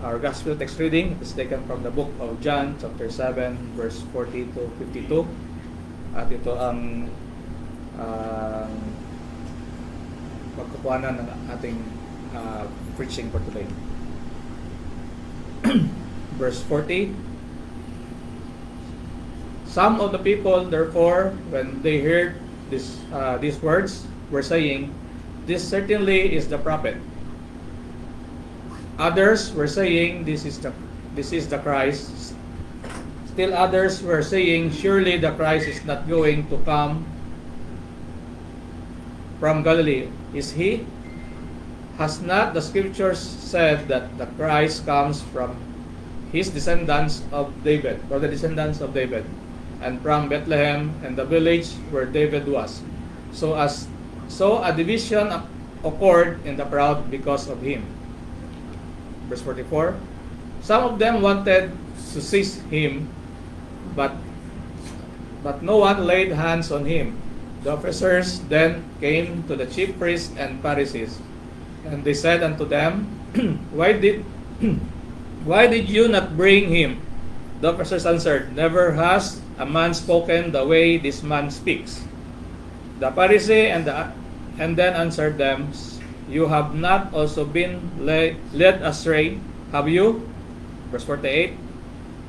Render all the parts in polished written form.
Our gospel text reading is taken from the book of John, chapter 7, verse 40 to 52. At ito ang pagkukuhanan ng ating preaching for today. Verse 40. Some of the people, therefore, when they heard these words, were saying, "This certainly is the prophet." Others were saying, this is the Christ. Still others were saying, "Surely the Christ is not going to come from Galilee. Is he? Has not the scriptures said that the Christ comes from his descendants of David, or the descendants of David, and from Bethlehem and the village where David was? So a division occurred in the crowd because of him." Verse 44. Some of them wanted to seize him, but no one laid hands on him. The officers then came to the chief priests and Pharisees, and they said unto them, Why did you not bring him? The officers answered, "Never has a man spoken the way this man speaks." The Pharisee and then answered them, "You have not also been led astray, have you?" Verse 48.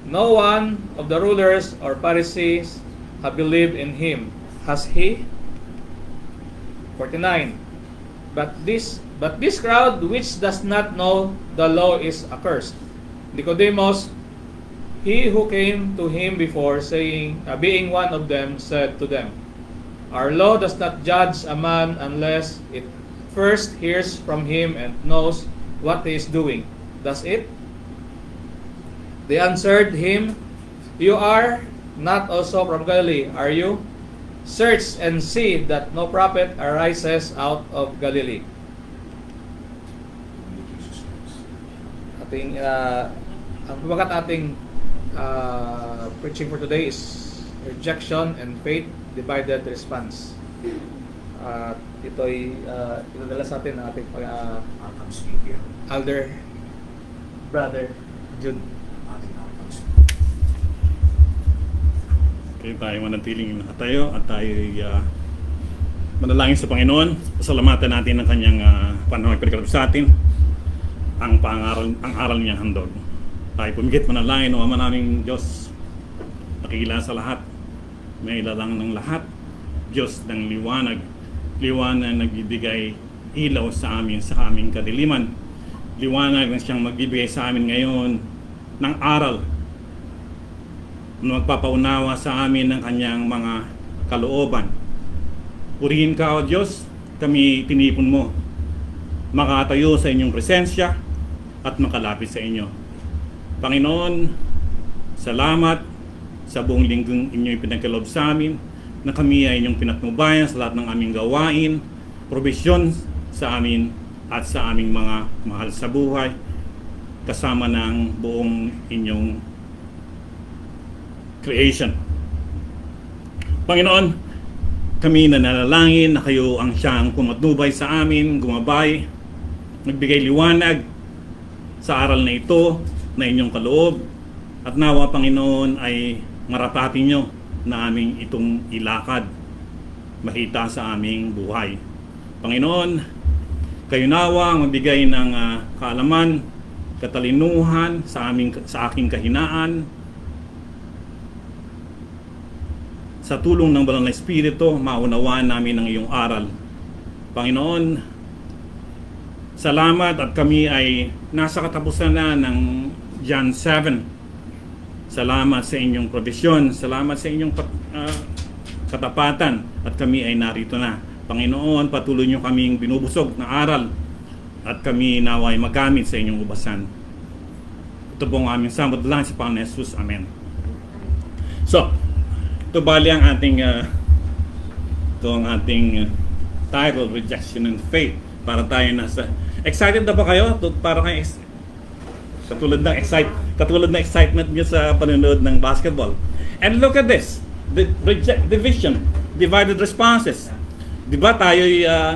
No one of the rulers or Pharisees have believed in him, has he? 49. But this crowd which does not know the law is accursed. Nicodemus, he who came to him before, being one of them, said to them, "Our law does not judge a man unless it first hears from him and knows what he is doing. Does it?" They answered him, "You are not also from Galilee, are you? Search and see that no prophet arises out of Galilee." Ang pagkat ating preaching for today is rejection and faith, divided response. Ito'y inadala sa atin ng ating Elder Brother June. Okay, tayo manatiling nakatayo at tayo manalangin sa Panginoon. Pasalamatan natin ang kanyang panahon pagkalap sa atin, ang aral niya handog. Tayo pumigit manalangin, o Ama naming Diyos, nakikilala sa lahat, may ilalang ng lahat, Diyos ng liwanag na nagbibigay ilaw sa amin sa aming kadiliman, liwanag na siyang magbibigay sa amin ngayon ng aral na magpapaunawa sa amin ng kanyang mga kalooban. Purihin ka, O Diyos, kami tinipon mo makatayo sa inyong presensya at makalapit sa inyo. Panginoon, salamat sa buong linggong inyong pinagkaloob sa amin, na kami ay inyong pinatnubayan sa lahat ng aming gawain, provision sa amin at sa aming mga mahal sa buhay, kasama ng buong inyong creation. Panginoon, kami nanalangin na kayo ang siyang pumatnubay sa amin, gumabay, nagbigay liwanag sa aral na ito na inyong kaloob, at nawa, Panginoon, ay marapatin nyo na aming itong ilakad, makita sa aming buhay. Panginoon, kayo nawa ang magbigay ng kaalaman, katalinuhan sa aking kahinaan. Sa tulong ng Banal na Espiritu, maunawaan namin ang iyong aral. Panginoon, salamat at kami ay nasa katapusan na ng John 7. Salamat sa inyong provisyon, salamat sa inyong katapatan, at kami ay narito na. Panginoon, patuloy niyo kaming binubusog na aral at kami naway magamit sa inyong ubasan. Ito po ang aming samad lang sa Panginoon Jesus. Amen. So, ito bali ang ating title, Rejection and Faith. Para tayo nasa... Excited na ba kayo? Para kayo katulad ng excitement niyo sa panonood ng basketball. And look at this. Division, divided responses. Di ba tayo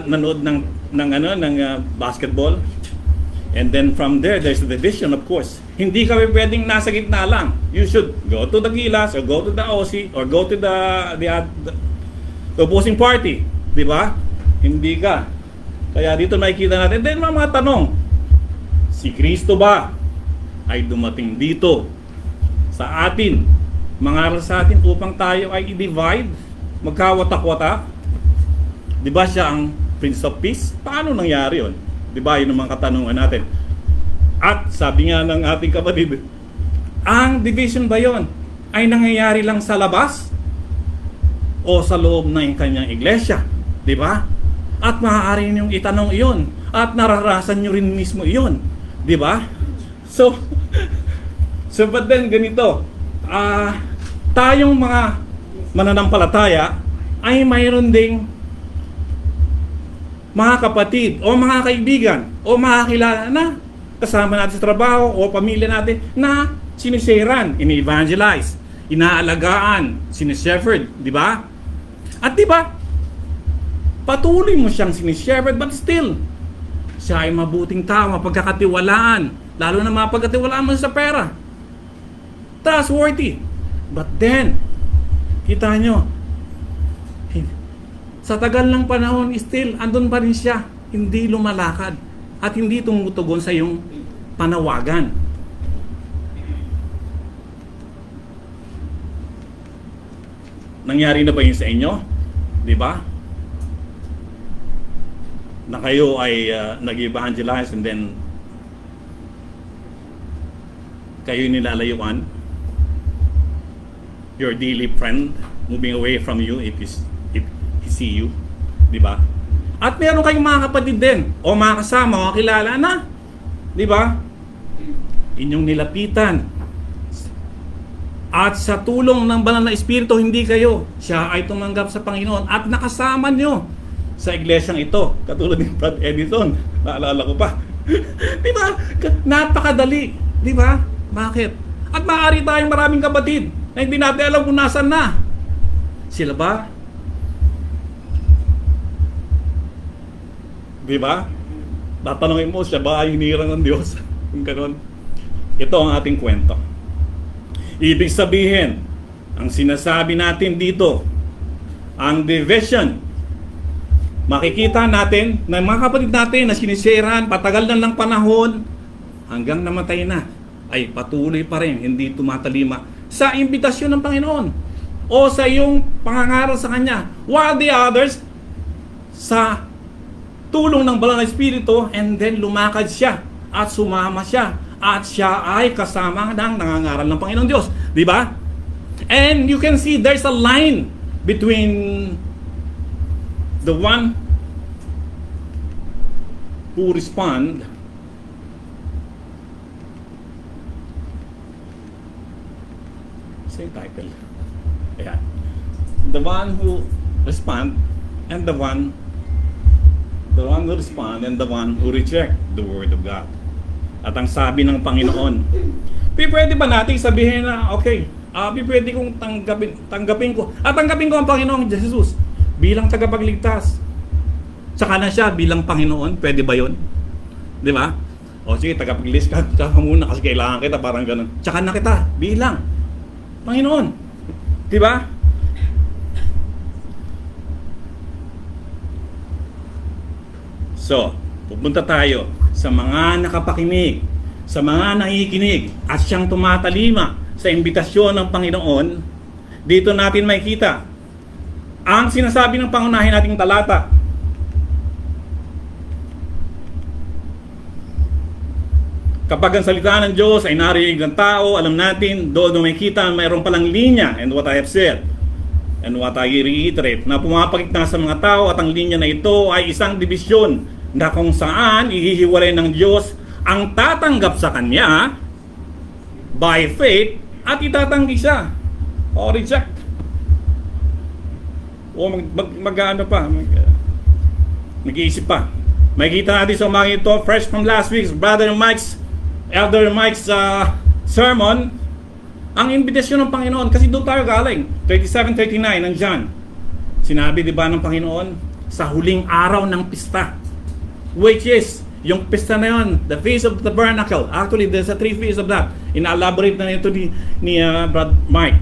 nanood ng basketball? And then from there, there's a division, of course. Hindi ka pwedeng nasa gitna lang. You should go to the Gilas or go to the OC or go to the opposing party. Di ba? Hindi ka. Kaya dito makikita natin. Then mga tanong, si Kristo ba ay dumating dito sa atin, mangaral sa atin upang tayo ay i-divide, magkawatak-watak? Di ba siya ang Prince of Peace? Paano nangyari yun? Di ba? Yun ang mga katanungan natin. At sabi nga ng ating kapatid, ang division ba yun ay nangyayari lang sa labas o sa loob ng kanyang iglesia? Di ba? At maaari niyong itanong iyon at nararasan niyo rin mismo iyon. Di ba? So but then ganito, tayong mga mananampalataya ay mayroon ding mga kapatid o mga kaibigan o mga kakilala na kasama natin sa trabaho o pamilya natin na sinishare-an, ini-evangelize, inaalagaan, sinishepherd, di ba? At di ba, patuloy mo siyang sinishepherd but still, siya ay mabuting tao, mapagkakatiwalaan, lalo na mapagkatiwalaan mo sa pera. Trustworthy. But then, kita nyo, sa tagal ng panahon, still, andun pa rin siya. Hindi lumalakad. At hindi tumutugon sa iyong panawagan. Nangyari na ba yun sa inyo? Di ba? Na kayo ay nag-evangelize and then kayo nilalayuan. Your daily friend moving away from you if he see you, di ba? At meron kayong mga kapatid din o mga kasama o kilala na, di ba? Inyong nilapitan. At sa tulong ng banal na espiritu, hindi kayo, siya ay tumanggap sa Panginoon at nakasama nyo sa iglesyang ito. Katulad ni Brad Edison, naalala ko pa. Di ba? Napakadali, di ba? Bakit? At maaari tayong maraming kapatid na hindi natin alam kung nasan na. Sila ba? Di ba? Tatanungin mo, siya ba ay hinirang ng Diyos? Kung gano'n. Ito ang ating kwento. Ibig sabihin, ang sinasabi natin dito, ang division, makikita natin na mga kapatid natin na sinisharean, patagal na lang panahon, hanggang namatay na, ay patuloy pa rin, hindi tumatalima sa imbitasyon ng Panginoon o sa iyong pangangaral sa Kanya. While the others, sa tulong ng banal na espiritu, and then lumakad siya at sumama siya at siya ay kasama ng nangangaral ng Panginoong Diyos, di ba? And you can see there's a line between the one who respond same title. Ayan. The one who respond and the one who respond and the one who reject the word of God. At ang sabi ng Panginoon, pwede ba natin sabihin na, okay, pwede kong tanggapin ko, at tanggapin ko ang Panginoong Jesus bilang tagapagligtas. Tsaka na siya bilang Panginoon, pwede ba yun? Di ba? O sige, tagapagligtas ka, tsaka muna kasi kailangan kita, parang ganun. Tsaka na kita bilang Panginoon. Di ba? So, pupunta tayo sa mga nakapakinig, sa mga nakikinig, at siyang tumatalima sa imbitasyon ng Panginoon. Dito natin makikita ang sinasabi ng pangunahin nating talata. Kapag ang salita ng Diyos ay narinig ng tao, alam natin, doon makikita mayroon palang linya, and what I have said, and what I reiterate, na pumapagitna sa mga tao, at ang linya na ito ay isang dibisyon na kung saan ihihiwalay ng Diyos ang tatanggap sa Kanya by faith at itatanggi siya o reject o mag-iisip pa. Makikita natin sa mga ito fresh from last week's Elder Mike's sermon, ang invitasyon ng Panginoon, kasi doon tayo galing 37-39 nandyan. Sinabi di ba ng Panginoon sa huling araw ng pista, which is Yung pista na yun, the Feast of the Tabernacle. Actually, there's a 3 feasts of that. Ina-elaborate na ito ni Brad Mike.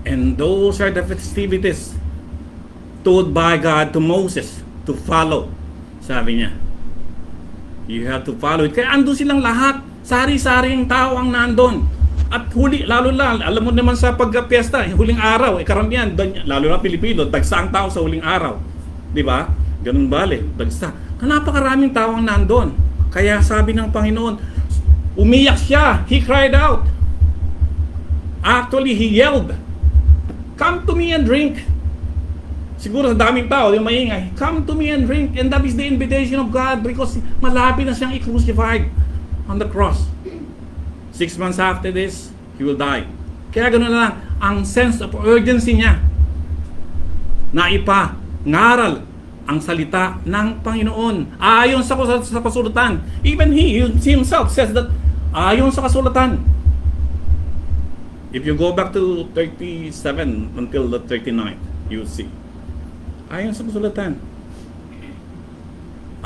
And those are the festivities told by God to Moses to follow. Sabi niya, you have to follow it. Kaya ando silang lahat. Sari-saring tao ang nandun. At huli, lalo lang, alam mo naman sa pagpiesta, huling araw, karamihan, lalo na Pilipino, dagsa ang tao sa huling araw. Di ba? Ganun bale, dagsa. Napakaraming tao ang nandun. Kaya sabi ng Panginoon, umiyak siya. He cried out. Actually, he yelled, "Come to me and drink." Siguro sa daming tao, yung maingay, "Come to me and drink." And that is the invitation of God because malapit na siyang i-crucified on the cross. 6 months after this, he will die. Kaya ganoon na lang, ang sense of urgency niya na ipangaral ang salita ng Panginoon. Ayon sa kasulatan. Even he himself says that ayon sa kasulatan. If you go back to 37 until the 39, you will see. Ayon sa kasulatan.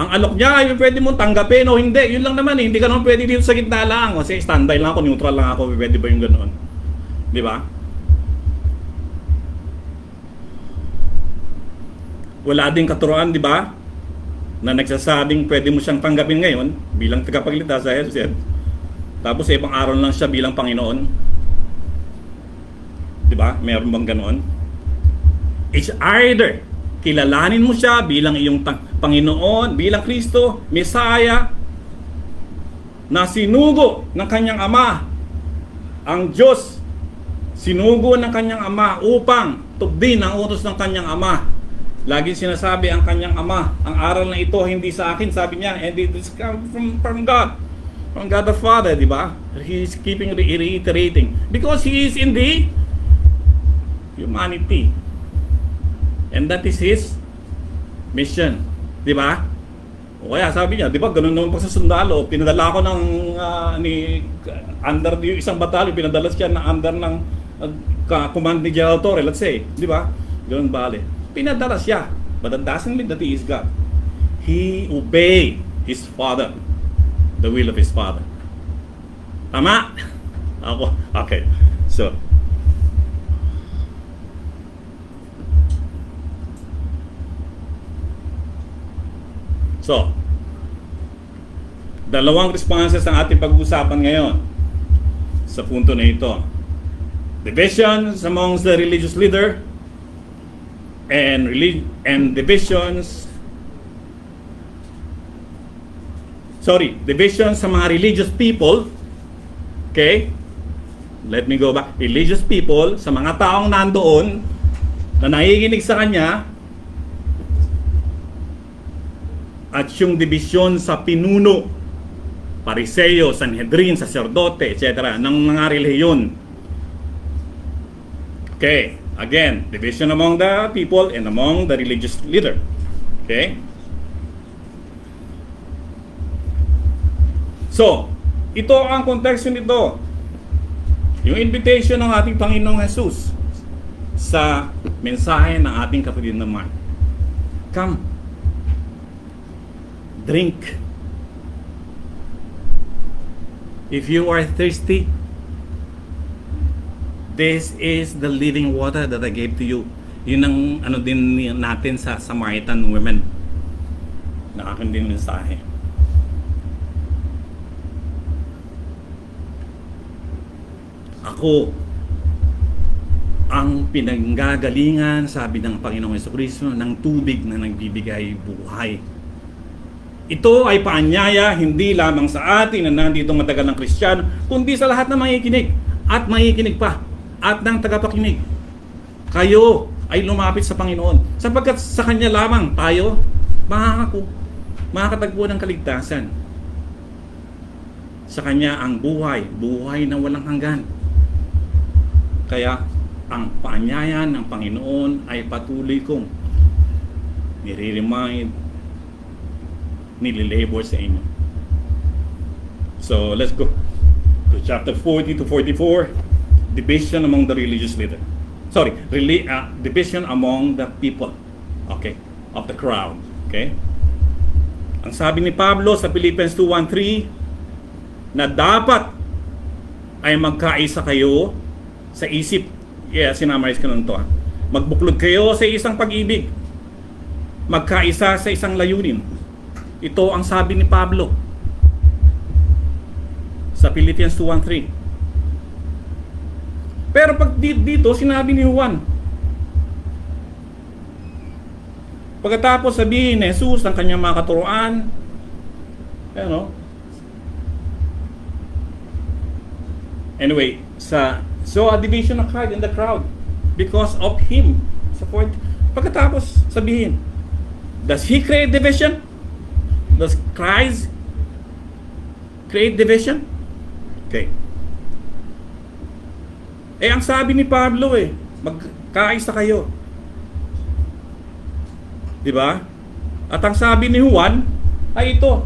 Ang alok niya ay pwede mong tanggapin o hindi. Yun lang naman eh. Hindi ka naman pwede dito sa gitna lang. Kasi standby lang ako, neutral lang ako. Pwede ba yung ganoon? Di ba? Wala ding katuruan, di ba? Na nagsasabing pwede mo siyang tanggapin ngayon bilang tagapagligtas sa Jesus. Tapos sa ibang araw lang siya bilang Panginoon. Di ba? Meron bang ganoon? It's either kilalanin mo siya bilang iyong Panginoon, bilang Kristo, Messiah, na sinugo ng kanyang Ama. Ang Diyos, sinugo ng kanyang Ama upang tugdin ang utos ng kanyang Ama. Lagi sinasabi ang kanyang Ama, ang aral na ito hindi sa akin, sabi niya, and it is come from God. From God the Father, di ba? He is keeping reiterating. Because He is in the humanity. And that is His mission. Di ba? O kaya sabi niya, di ba, ganun naman pa sa sundalo. Pinadala ko ng under yung isang batalyon, pinadala siya na under ng command ni General Torre, let's say. Di ba? Ganun bale. Pinadala siya. But that doesn't mean that he is God. He obeyed his father. The will of his father. Tama? Ako. Okay. So, dalawang responses ang ating pag-uusapan ngayon sa punto na ito. Divisions amongst the religious leader and divisions sa mga religious people. Okay? Let me go back. Religious people, sa mga taong nandoon na nakikinig sa kanya, at yung division sa pinuno, Pariseo, Sanhedrin, Sacerdote, etc. ng mga relihiyon. Okay, again, division among the people and among the religious leader. Okay? So, ito ang konteksto nito. Yung invitation ng ating Panginoong Jesus sa mensahe ng ating kapatid na Mark. Come. Drink. If you are thirsty, this is the living water that I gave to you. Yun ang ano din natin sa Samaritan women. Nakakin din mensahe. Ako ang pinanggagalingan, sabi ng Panginoong Jesucristo, ng tubig na nagbibigay buhay. Ito ay paanyaya hindi lamang sa atin na nandito matagal ng Kristiyano, kundi sa lahat ng makikinig at makikinig pa at ng tagapakinig. Kayo ay lumapit sa Panginoon sapagkat sa Kanya lamang tayo makakatagpo ng kaligtasan. Sa Kanya ang buhay na walang hanggan. Kaya ang paanyaya ng Panginoon ay patuloy kong nire-remind, nililabor sa inyo. So, let's go to chapter 40 to 44. Division among the religious leader. Division among the people. Okay? Of the crowd. Okay? Ang sabi ni Pablo sa Philippians 2:13 na dapat ay magkaisa kayo sa isip. Yeah, sinamarize ko lang ito. Magbuklod kayo sa isang pag-ibig. Magkaisa sa isang layunin. Ito ang sabi ni Pablo sa Philippians 2:13. Pero pag dito, sinabi ni Juan, pagkatapos sabihin ni Jesus ang kanyang mga katuruan, anyway, so a division occurred in the crowd because of him. Pagkatapos sabihin, does he create division? Does Christ create division? Okay. Ang sabi ni Pablo magkaisa kayo. Di ba? At ang sabi ni Juan ay ito.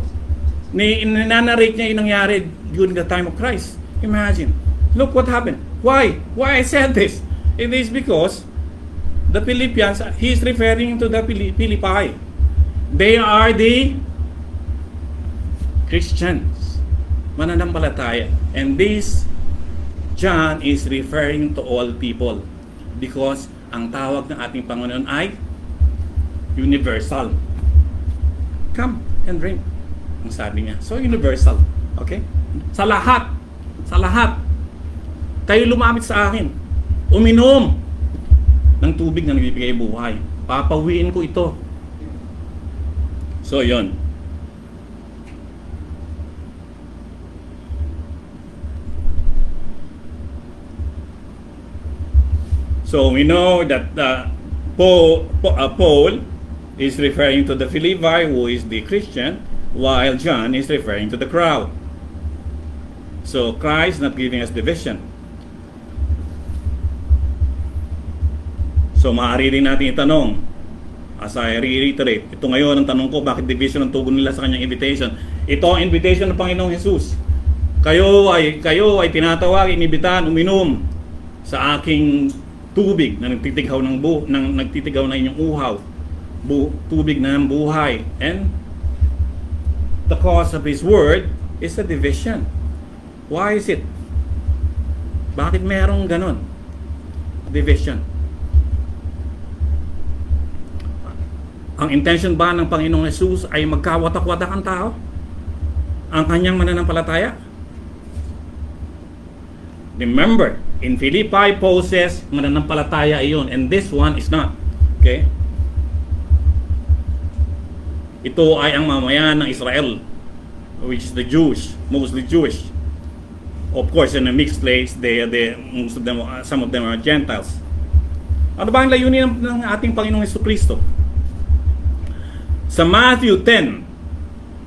Nanarrate niya yung nangyari during the time of Christ. Imagine. Look what happened. Why? Why I said this? It is because the Philippians, he is referring to the Philippi. They are the Christians. Mananampalataya. And this John is referring to all people because ang tawag ng ating Panginoon ay universal. Come and drink. Ang sabi niya. So universal. Okay? Sa lahat. Sa lahat. Kayo lumapit sa akin. Uminom ng tubig na nagbibigay buhay. Papawiin ko ito. So yon. So we know that Paul is referring to the Philippi, who is the Christian, while John is referring to the crowd. So Christ not giving us division. So maaari rin natin itanong, as I reiterate, ito ngayon ang tanong ko, bakit division ang tugon nila sa kanyang invitation? Ito ang invitation ng Panginoong Jesus. Kayo ay tinatawag, inibitahan, uminom sa aking tubig na nagtitigaw nagtitigaw na inyong uhaw, tubig na ng buhay. And the cause of His word is a division. Why is it? Bakit merong ganon? Division. Ang intention ba ng Panginoong Jesus ay magkawatak-watak ang tao? Ang kanyang mananampalataya? Remember, in Philippi, Paul says, mananampalataya iyon, and this one is not. Okay? Ito ay ang mamayan ng Israel, which is the Jews, mostly Jewish. Of course, in a mixed place, most of them, some of them are Gentiles. Ano ba ang layunin ng ating Panginoong Jesucristo? Sa Matthew 10,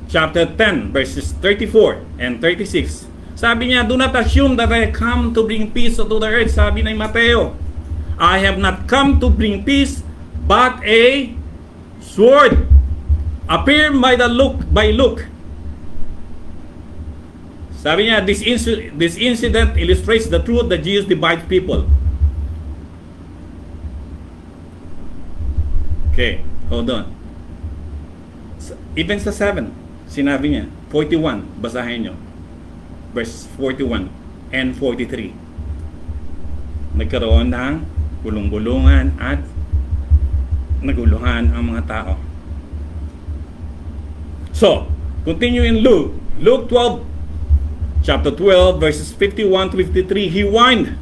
chapter 10, verses 34 and 36, sabi niya, do not assume that I come to bring peace to the earth. Sabi ni Mateo, I have not come to bring peace, but a sword. Appear by Luke. Sabi niya, this incident illustrates the truth that Jesus divides people. Okay, hold on. Even sa 7, sinabi niya, 41, basahin nyo. Verse 41 and 43. Nagkaroon ng gulong-gulungan at naguluhan ang mga tao. So, continue in Luke 12, chapter 12, verses 51 to 53. He whined.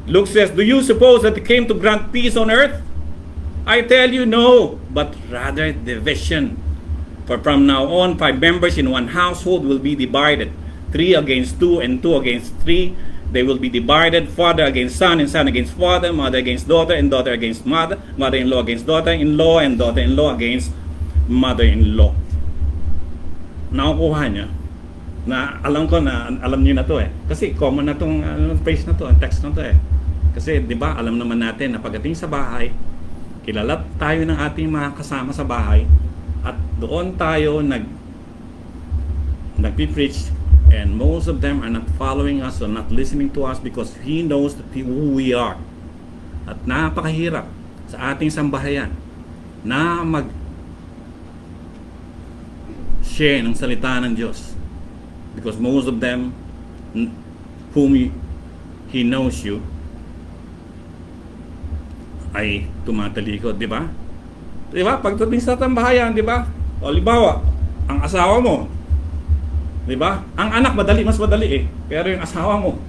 Luke says, do you suppose that he came to grant peace on earth? I tell you no, but rather division. For from now on, 5 members in one household will be divided, 3 against 2 and 2 against 3. They will be divided, father against son and son against father, mother against daughter and daughter against mother, mother-in-law against daughter-in-law and daughter-in-law against mother-in-law. Nakukuha niya na alam niyo na to kasi common na tong phrase na to, text na to kasi 'di ba alam naman natin na pagdating sa bahay, kilala tayo ng ating mga kasama sa bahay at doon tayo nagpi-preach, and most of them are not following us or not listening to us because He knows who we are. At napakahirap sa ating sambahayan na share ng salita ng Diyos. Because most of them, whom He knows you, ay tumatalikod, di ba? Di ba? Pagdating sa tambahayan, di ba? O libawa, ang asawa mo, di ba? Ang anak, mas madali eh. Pero yung asawa mo,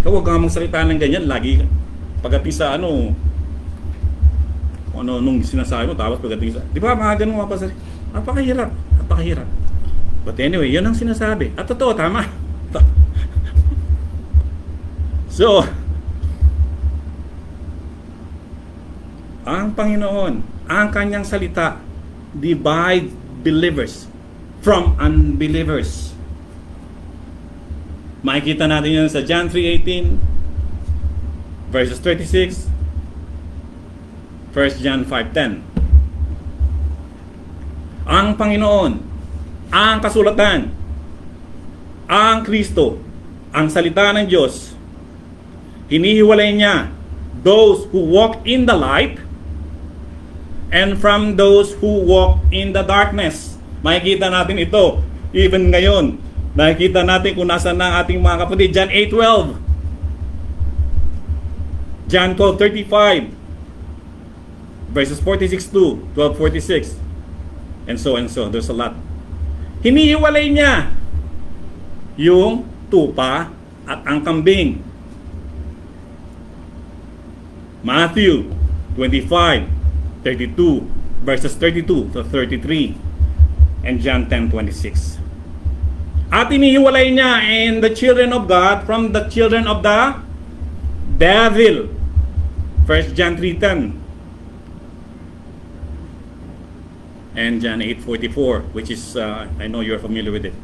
ikaw huwag kang magsalita ng ganyan, lagi pagdating sa ano nung sinasabi mo, tapos pagdating sa, di ba, mga ganun mga pasal, napakahirap. But anyway, yun ang sinasabi. At totoo, tama. So, ang Panginoon, ang kanyang salita, divide believers from unbelievers. Makikita natin yan sa John 3:18, verses 36, 1 John 5:10. Ang Panginoon, ang kasulatan, ang Kristo, ang salita ng Diyos, hinihiwalay niya those who walk in the light and from those who walk in the darkness. Makikita natin ito even ngayon. Nakikita natin kung nasaan na ang ating mga kapatid. John 8:12, John 12:35, verses 46 to 12:46, and so. There's a lot. Hinihiwalay niya yung tupa at ang kambing. Matthew 25:32, verses 32 to 33, and John 10:26. At inihiwalay niya in the children of God from the children of the devil. 1 John 3:10 and John 8:44, which is I know you're familiar with it.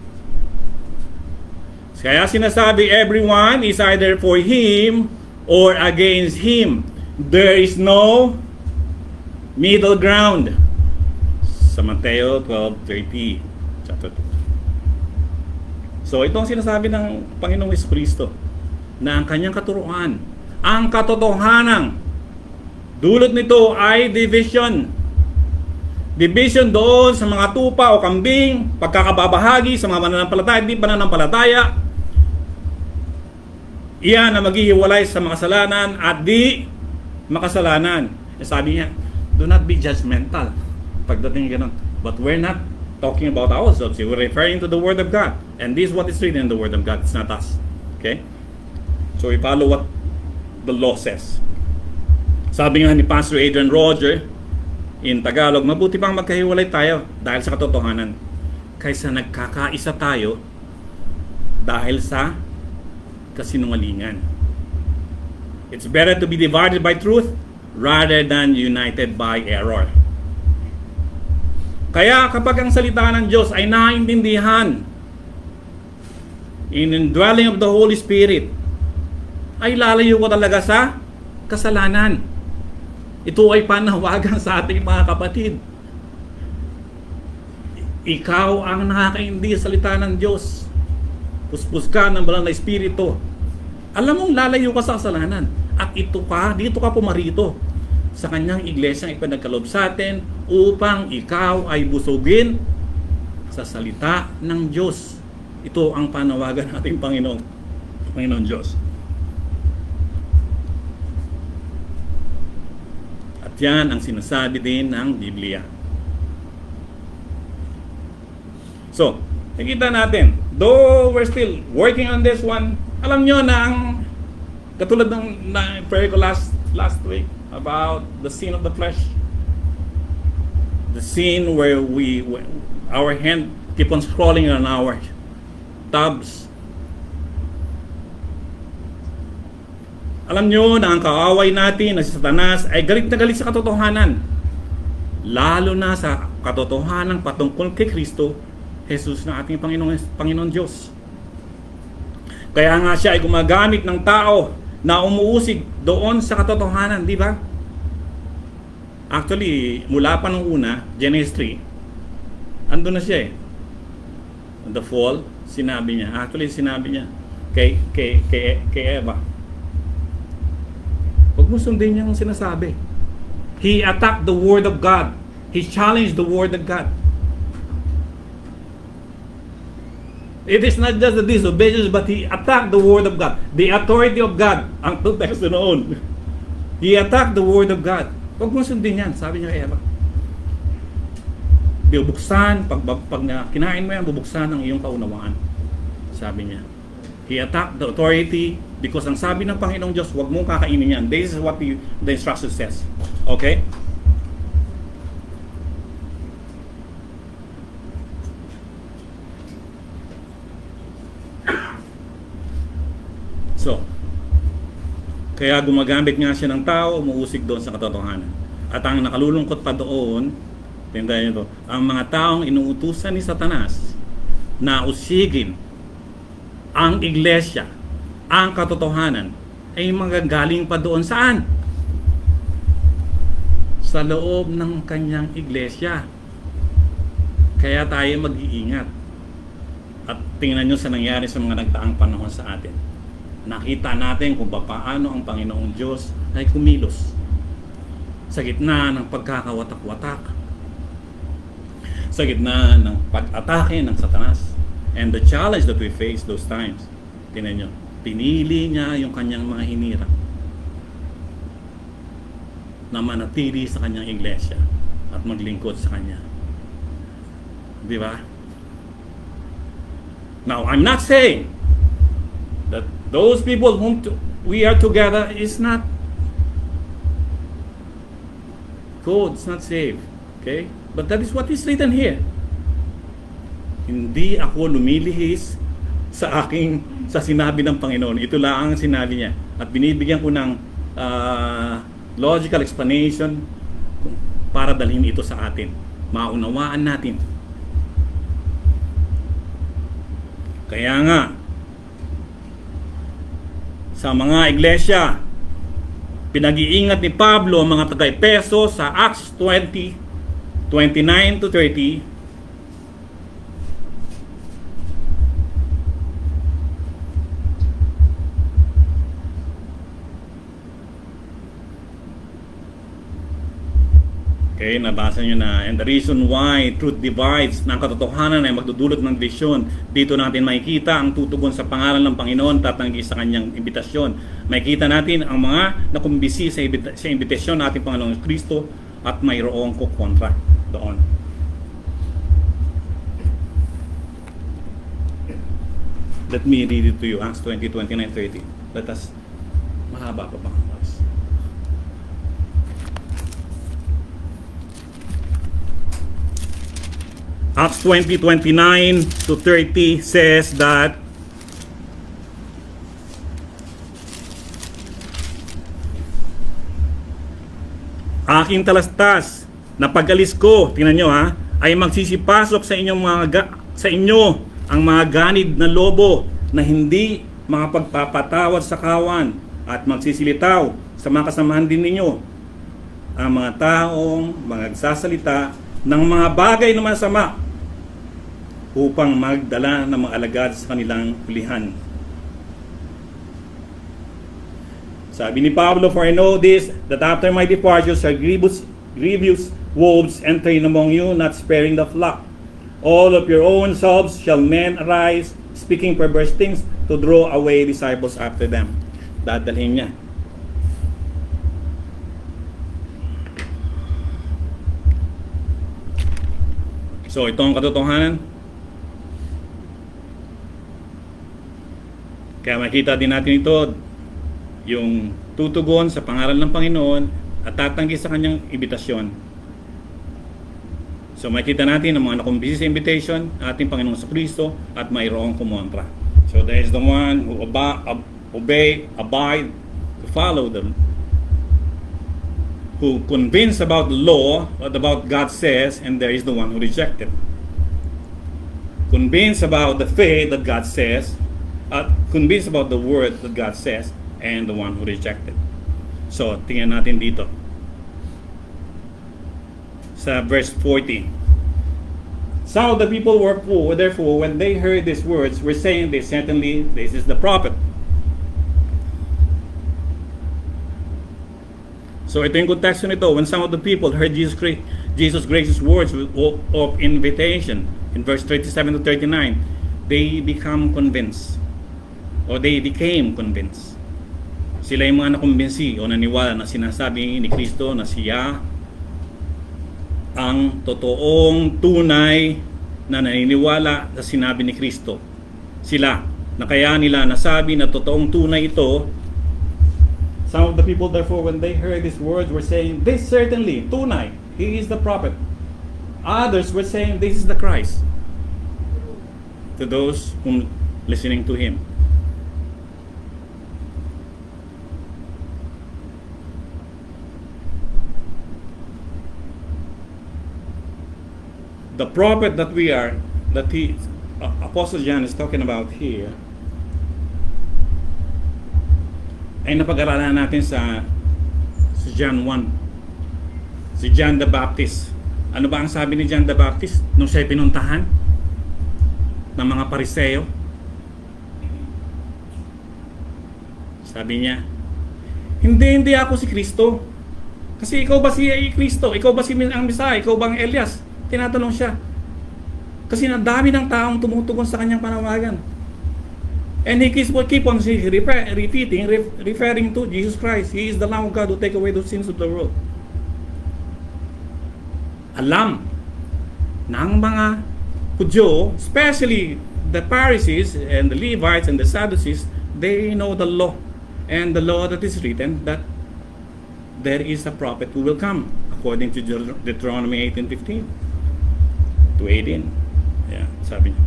Kaya sinasabi, everyone is either for him or against him. There is no middle ground. Sa Mateo 12:30, chapter 2. So ito ang sinasabi ng Panginoong Jesucristo, na ang kanyang katuruan, ang katotohanan, dulot nito ay division. Division doon sa mga tupa o kambing, pagkakababahagi sa mga mananampalataya, hindi pananampalataya. Iyan na maghihiwalay sa makasalanan at di makasalanan. Sabi niya, do not be judgmental pagdating gano'n. But we're not talking about ourselves. We're referring to the Word of God. And this is what is written in the Word of God. It's not us. Okay? So we follow what the law says. Sabi nga ni Pastor Adrian Roger in Tagalog, mabuti pang magkahiwalay tayo dahil sa katotohanan kaysa nagkakaisa tayo dahil sa kasinungalingan. It's better to be divided by truth rather than united by error. Kaya kapag ang salita ng Diyos ay naiintindihan in indwelling of the Holy Spirit, ay lalayo ko talaga sa kasalanan. Ito ay panawagan sa ating mga kapatid. Ikaw ang nakakaintindi sa salita ng Diyos. Puspos ka ng banal na Espiritu. Alam mong lalayo ka sa kasalanan. At dito ka pumarito sa kanyang iglesyang ipinagkaloob sa atin upang ikaw ay busugin sa salita ng Diyos. Ito ang panawagan ng ating Panginoon Diyos. At yan ang sinasabi din ng Biblia. So, nakita natin, though we're still working on this one, alam nyo na ang katulad ng prayer ko last week about the sin of the flesh, the sin where our hand keep on scrolling on our tabs. Alam nyo na ang kaaway natin na si Satanas ay galit na galit sa katotohanan, lalo na sa katotohanan patungkol kay Kristo Jesus na ating Panginoon Diyos. Kaya nga siya ay gumagamit ng tao na umuusig doon sa katotohanan, di ba? Actually, mula pa nung una, Genesis 3, andun na siya eh. The fall, sinabi niya. Actually, sinabi niya kay Eva. Huwag mo sundin niyang sinasabi. He attacked the Word of God. He challenged the Word of God. It is not just the disobedience, but he attacked the word of God. The authority of God. Ang teksto noon. He attacked the word of God. Huwag mo sundin yan, sabi niya kay Eva. Bubuksan, pag kinain mo yan, bubuksan ang iyong kaunawaan. Sabi niya. He attacked the authority because ang sabi ng Panginoong Diyos, huwag mong kakainin yan. This is what the instruction says. Okay? So, kaya gumagamit nga siya ng tao, umuusig doon sa katotohanan. At ang nakalulungkot pa doon, tindahan nyo to, ang mga taong inuutusan ni Satanas na usigin ang iglesia, ang katotohanan, ay magagaling pa doon saan? Sa loob ng kanyang iglesia. Kaya tayo mag-iingat. At tingnan nyo sa nangyari sa mga nagtaang panahon sa atin. Nakita natin kung paano ang Panginoong Diyos ay kumilos sa gitna ng pagkakawatak-watak, sa gitna ng pag-atake ng Satanas, and the challenge that we face those times. Tingnan nyo, pinili niya yung kanyang mga hinirang na manatili sa kanyang iglesia at maglingkod sa kanya. Di ba? Now, I'm not saying that those people whom we are together is not good, it's not safe. Okay? But that is what is written here. Hindi ako lumilihis sa sinabi ng Panginoon. Ito lang ang sinabi niya. At binibigyan ko ng logical explanation para dalhin ito sa atin. Maunawaan natin. Kaya nga, sa mga iglesia, pinag-iingat ni Pablo ang mga taga-Efeso sa Acts 20:29 to 30. Okay, nabasa nyo na. And the reason why truth divides, na ang katotohanan ay magdudulot ng division. Dito natin makikita ang tutugon sa pangalan ng Panginoon, tatanggi sa kanyang imbitasyon. Makikita natin ang mga nakumbisi sa imbitasyon ng ating Panginoong Kristo at mayroong kukontra doon. Let me read it to you, Acts 20:29-30. Let us, mahaba pa ba? Acts 20:29 to 30 says that aking talastas na pag-alis ko, tingnan nyo ha, ay magsisipasok sa inyong sa inyo ang mga ganid na lobo na hindi makapagpapatawad sa kawan at magsisilitaw sa mga kasamahan din ninyo ang mga taong magsasalita ng mga bagay na masama upang magdala ng mga alagad sa kanilang hulihan. Sabi ni Pablo, for I know this, that after my departure shall grievous wolves enter in among you, not sparing the flock. All of your own selves shall men arise, speaking perverse things, to draw away disciples after them. Dadalhin niya. So, ito ang katotohanan. Kaya makita din natin ito, yung tutugon sa pangalan ng Panginoon at tatanggi sa kanyang imbitasyon. So makita natin ang mga nakumbisi sa invitation, ating Panginoong Kristo at mayroong kumontra. So there is the one who obey, abide, to follow them, who convinced about the law, what about God says, and there is the one who rejected. Convinced about the faith that God says, convinced about the word that God says, and the one who rejected. So, tingnan natin dito. Sa verse 40. Some of the people were poor, therefore, when they heard these words, were saying, they certainly, this is the prophet. So, ito yung context nito. When some of the people heard Jesus' gracious words of invitation, in verse 37 to 39, they become convinced o they became convinced. Sila yung mga nakumbinsi o naniwala na sinasabi ni Kristo na siya ang totoong tunay na naniniwala sa sinabi ni Kristo. Sila na kaya nila nasabi na totoong tunay ito. Some of the people therefore when they heard these words were saying, this certainly, tunay, he is the prophet. Others were saying, this is the Christ. To those whom listening to him. The prophet that we are, that Apostle John is talking about here, ay napag-aralan natin sa John 1. Si John the Baptist. Ano ba ang sabi ni John the Baptist nung siya'y pinuntahan ng mga Pariseo? Sabi niya, hindi ako si Kristo. Kasi ikaw ba si Kristo? Ikaw ba si ang Messiah? Ikaw ba ang Elias? Tinatanong siya. Kasi ang dami ng taong tumutugon sa kanyang panawagan. And he keep on referring to Jesus Christ. He is the Lamb of God who take away the sins of the world. Alam ng mga Hudyo, especially the Pharisees and the Levites and the Sadducees, they know the law. And the law that is written that there is a prophet who will come according to Deuteronomy 18:15 to 18. Yeah, sabi niya.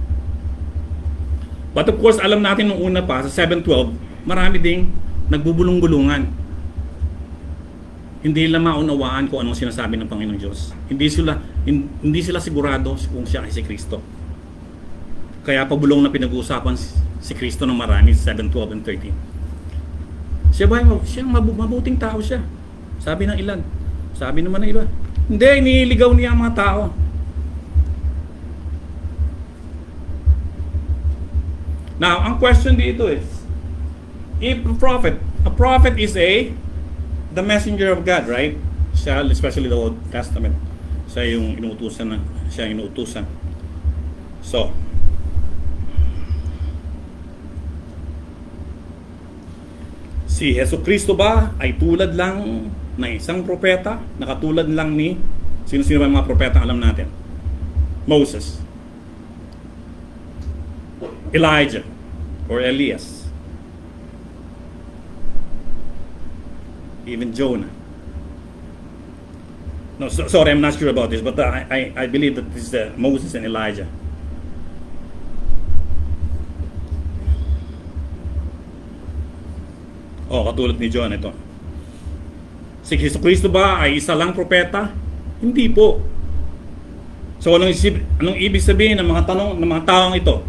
But of course, alam natin nung una pa, sa 7:12, marami ding nagbubulong-bulungan. Hindi nila maunawaan kung anong sinasabi ng Panginoong Diyos. Hindi sila sigurado kung siya ay si Kristo. Kaya pabulong na pinag-uusapan si Kristo ng marami, 7:12 and 13. Siya mabuting tao siya. Sabi ng ilan. Sabi naman ng iba, hindi, nililigaw niya ang mga tao. Now, ang question dito is, if a prophet is the messenger of God, right? Siya, especially the Old Testament. Siya yung inuutusan. So, si Jesucristo ba ay tulad lang na isang propeta, nakatulad lang ni sino-sino ba mga propeta alam natin? Moses, Elijah, or Elias, even Jonah. No, sorry, I'm not sure about this, but I believe that this is Moses and Elijah. Oh, katulad ni John ito. Si Jesucristo ba ay isa lang propeta? Hindi po. So anong ibig sabihin ng mga taong ito?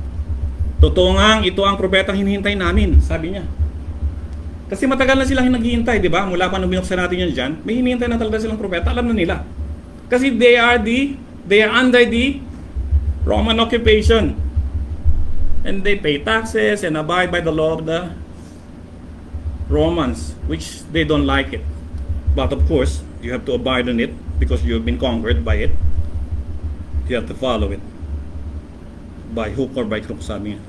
Totoo nga, ito ang propetang hinihintay namin, sabi niya. Kasi matagal na silang naghihintay, di ba? Mula pa nung binuksan natin yan dyan, may hinihintay na talaga silang propeta, alam na nila. Kasi they are under the Roman occupation. And they pay taxes and abide by the law of the Romans, which they don't like it. But of course, you have to abide on it because you've been conquered by it. You have to follow it. By hook or by crook, sabi niya.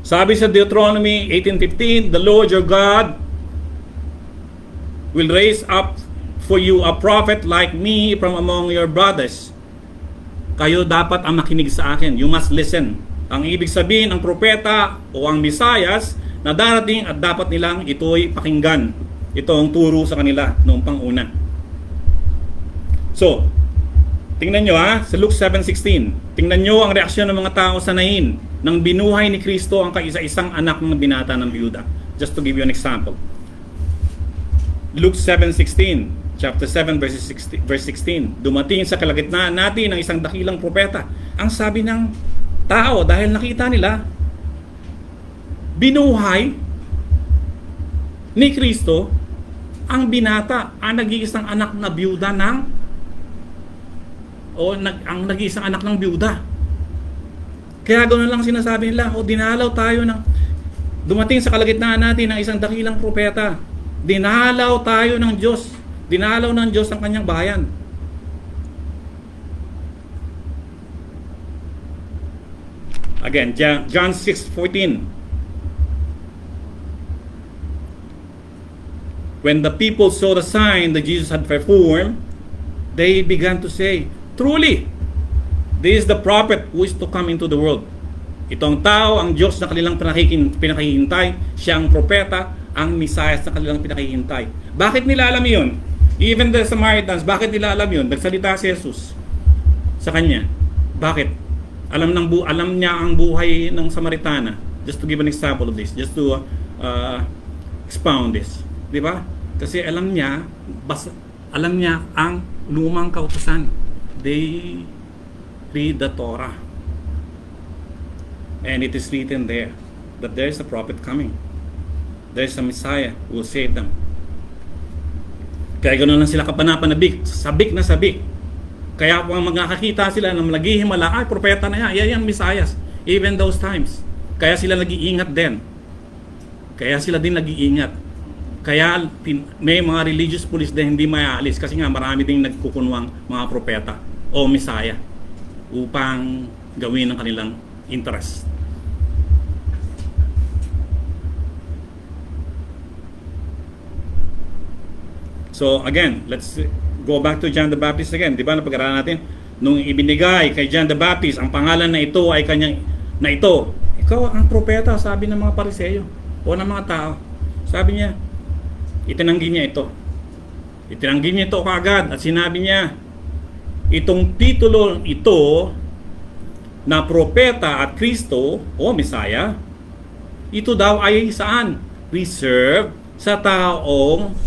Sabi sa Deuteronomy 18:15, the Lord your God will raise up for you a prophet like me from among your brothers. Kayo dapat ang makinig sa akin. You must listen. Ang ibig sabihin ng propeta o ang Misayas na darating at dapat nilang ito'y pakinggan. Ito ang turo sa kanila noong panguna. So, tingnan nyo sa Luke 7:16. Tingnan nyo ang reaksyon ng mga tao sa nain nang binuhay ni Kristo ang kaisa-isang anak ng binata ng biyuda. Just to give you an example. Luke 7:16, chapter 7 verse 16. Dumating sa kalagitnaan natin ng isang dakilang propeta. Ang sabi ng tao, dahil nakita nila, binuhay ni Kristo ang binata, ang nag-iisang anak na biyuda ang nag-iisang anak ng biyuda. Kaya ganoon lang sinasabi nila, dinalaw tayo dumating sa kalagitnaan natin ng isang dakilang propeta. Dinalaw tayo ng Diyos. Dinalaw ng Diyos ang kanyang bayan. Again, John 6:14. When the people saw the sign that Jesus had performed, they began to say, "Truly, this is the prophet who is to come into the world." Itong tao, ang Diyos na kanilang pinakihintay, siya ang propeta, ang Mesias na kanilang pinakihintay. Bakit nila alam yun? Even the Samaritans, bakit nila alam yun? Nagsalita si Jesus sa kanya. Bakit? Alam niya ang buhay ng Samaritana. Just to give an example of this, just to expound this. Di ba? Kasi alam niya ang lumang kautusan. They read the Torah. And it is written there that there is a prophet coming. There is a Messiah who will save them. Kaya ganoon lang sila kapanapanabik, sabik na sabik. Kaya kung magkakakita sila ng naghihimala, propeta na yan Messias. Even those times. Kaya sila nag-iingat din. Kaya sila din nag-iingat. Kaya may mga religious police din hindi maialis kasi nga marami ding nagkukunwang mga propeta o Messiah upang gawin ang kanilang interest. So again, let's go back to John the Baptist again. Di ba napag-aralan natin? Nung ibinigay kay John the Baptist, ang pangalan na ito ay kanyang, na ito, ikaw ang propeta, sabi ng mga Pariseyo o ng mga tao. Sabi niya, itinanggi niya ito. Itinanggi niya ito kaagad at sinabi niya, itong titulo ito na propeta at Kristo o Messiah, ito daw ay saan? Reserved sa taong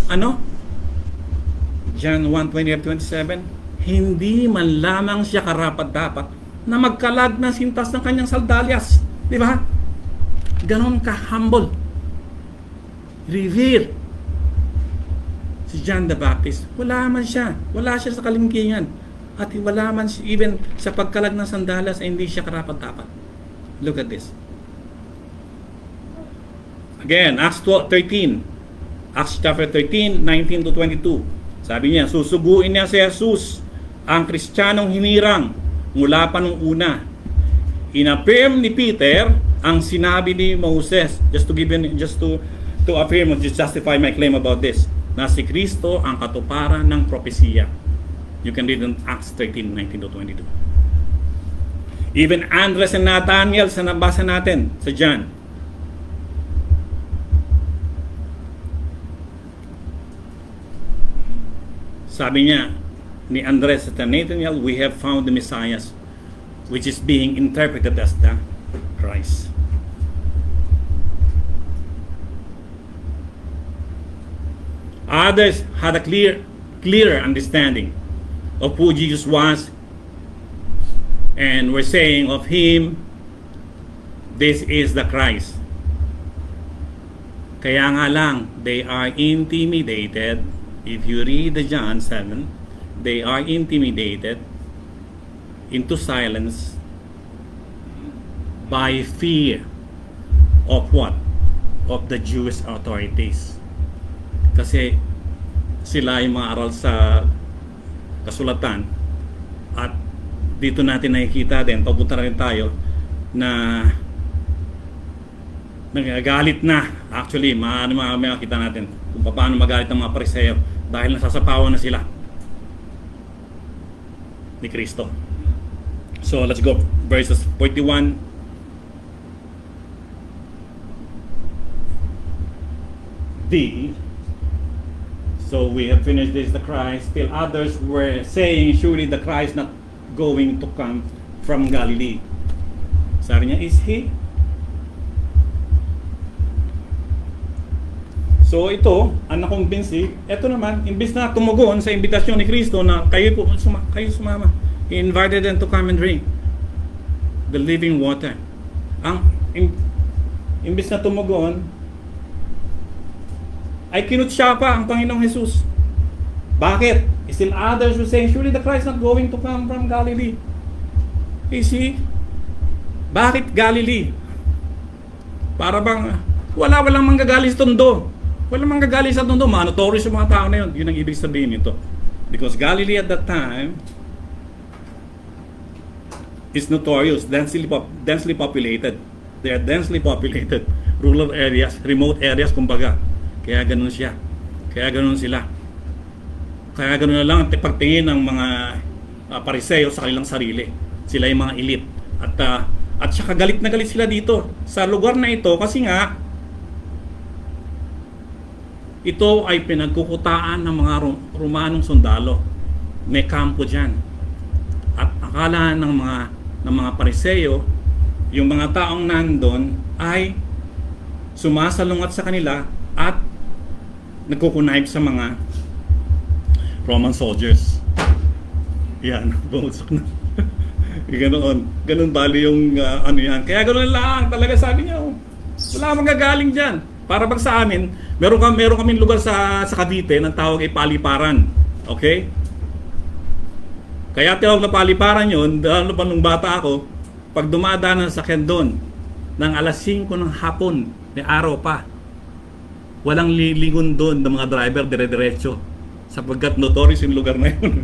John 1:20-27, hindi man lamang siya karapat-dapat na magkalag na sintas ng kanyang sandalyas. Di ba? Ganon ka-humble. Revere. Si John the Baptist, wala siya sa kalingkingan. At wala man even sa pagkalag ng sandalyas ay hindi siya karapat-dapat. Look at this. Again, Acts chapter 13, 19-22. Sabi niya, susuguin niya si Jesus, ang Kristiyanong hinirang mula pa nung una. Inaffirm ni Peter ang sinabi ni Moses, just to affirm, just justify my claim about this, na si Kristo ang katuparan ng propesiya. You can read in Acts 13, 19-22. Even Andres and Nathaniel sa nabasa natin sa John. Sabi niya ni Andres at Nathaniel, we have found the Messiah, which is being interpreted as the Christ. Others had a clearer understanding of who Jesus was and were saying of him, this is the Christ. Kaya nga lang, they are intimidated. If you read the John 7, they are intimidated into silence by fear of what? Of the Jewish authorities. Kasi sila yung mga aral sa kasulatan at dito natin nakikita din, papunta rin tayo na nagagalit na actually, makikita natin kung paano magalit ng mga Pariseyo dahil nasasapawan na sila ni Kristo. So let's go verses 41 D. So we have finished this, the Christ. Still others were saying, surely the Christ not going to come from Galilee. Sabi niya, is he? So ito, ang nakumbinsi, ito naman, imbis na tumugon sa imbitasyon ni Kristo na kayo sumama. He invited them to come and drink the living water. Imbis na tumugon, ay kinutya pa ang Panginoong Jesus. Bakit? Still others were saying, surely the Christ not going to come from Galilee. Is he? Bakit Galilee? Para bang walang manggagaling sa tondo. Walang manggagaling sa tondo. Notorious yung mga tao na yun. Yun ang ibig sabihin nito. Because Galilee at that time is notorious, densely populated. They are densely populated. Rural areas, remote areas, kumbaga. Kaya ganun siya. Kaya ganun sila. Kaya ganun na lang ang pagtingin ng mga Pariseo sa kanilang sarili. Sila yung mga elite. At saka galit na galit sila dito sa lugar na ito kasi nga ito ay pinagkukutaan ng mga Romanong sundalo. May kampo dyan. At akala ng mga Pariseo, yung mga taong nandun ay sumasalungat sa kanila at nagkukunayb sa mga Roman soldiers. Yan, bumagsak na. Ganun bali yung ano yan. Kaya ganun lang talaga sabi niya. Wala magagaling dyan. Para pag sa amin, meron kaming lugar sa Cavite ng tawag ay Paliparan. Okay? Kaya tawag na Paliparan yun, dahil pa nung bata ako, pag dumadaan ng sakyan doon, ng alas 5 ng hapon, may araw pa, walang lilingon doon ng mga driver dire-diretso. Sapagkat notorious yung lugar na yun.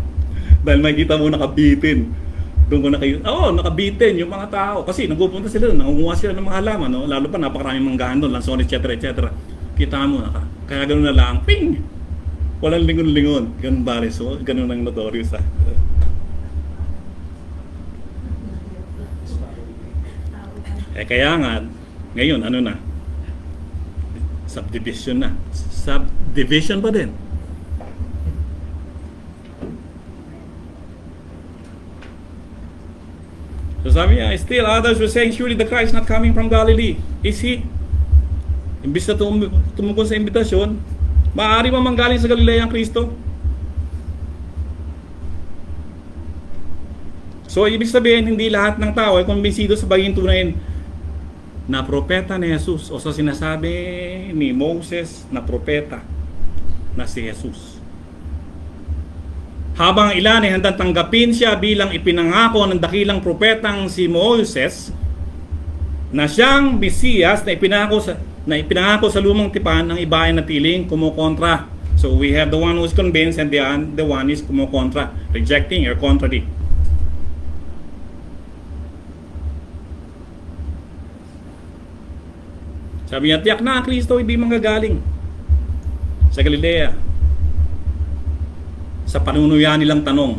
Dahil makikita mo nakabitin. Doon ko nakabitin yung mga tao. Kasi nagpupunta sila doon, nangunguha sila ng mga halaman. No? Lalo pa napakaraming manggahan doon, lanson, etc. Kita mo, kaya ganoon na lang, ping! Walang lingon-lingon. Ganun bali. So, ganun ang notorious. Kaya nga, ngayon, ano na? Subdivision na. Subdivision pa din. So sabi niya, still others were saying, surely the Christ not coming from Galilee. Is he? Imbis na tumugon sa imbitasyon, maaari ba manggaling sa Galilea ang Kristo? So ibig sabihin, hindi lahat ng tao ay kumbinsido sa baging tunay na propeta ni Jesus o sa sinasabi ni Moses na propeta na si Jesus. Habang ilan ay handang tanggapin siya bilang ipinangako ng dakilang propetang si Moses na siyang Mesiyas na ipinangako sa lumang tipan, ng iba ay natiling kumukontra. So we have the one who is convinced and the one is kumukontra, rejecting or contrary. Sabi niya, tiyak na ang Kristo hindi manggagaling sa Galilea. Sa panunuyan nilang tanong.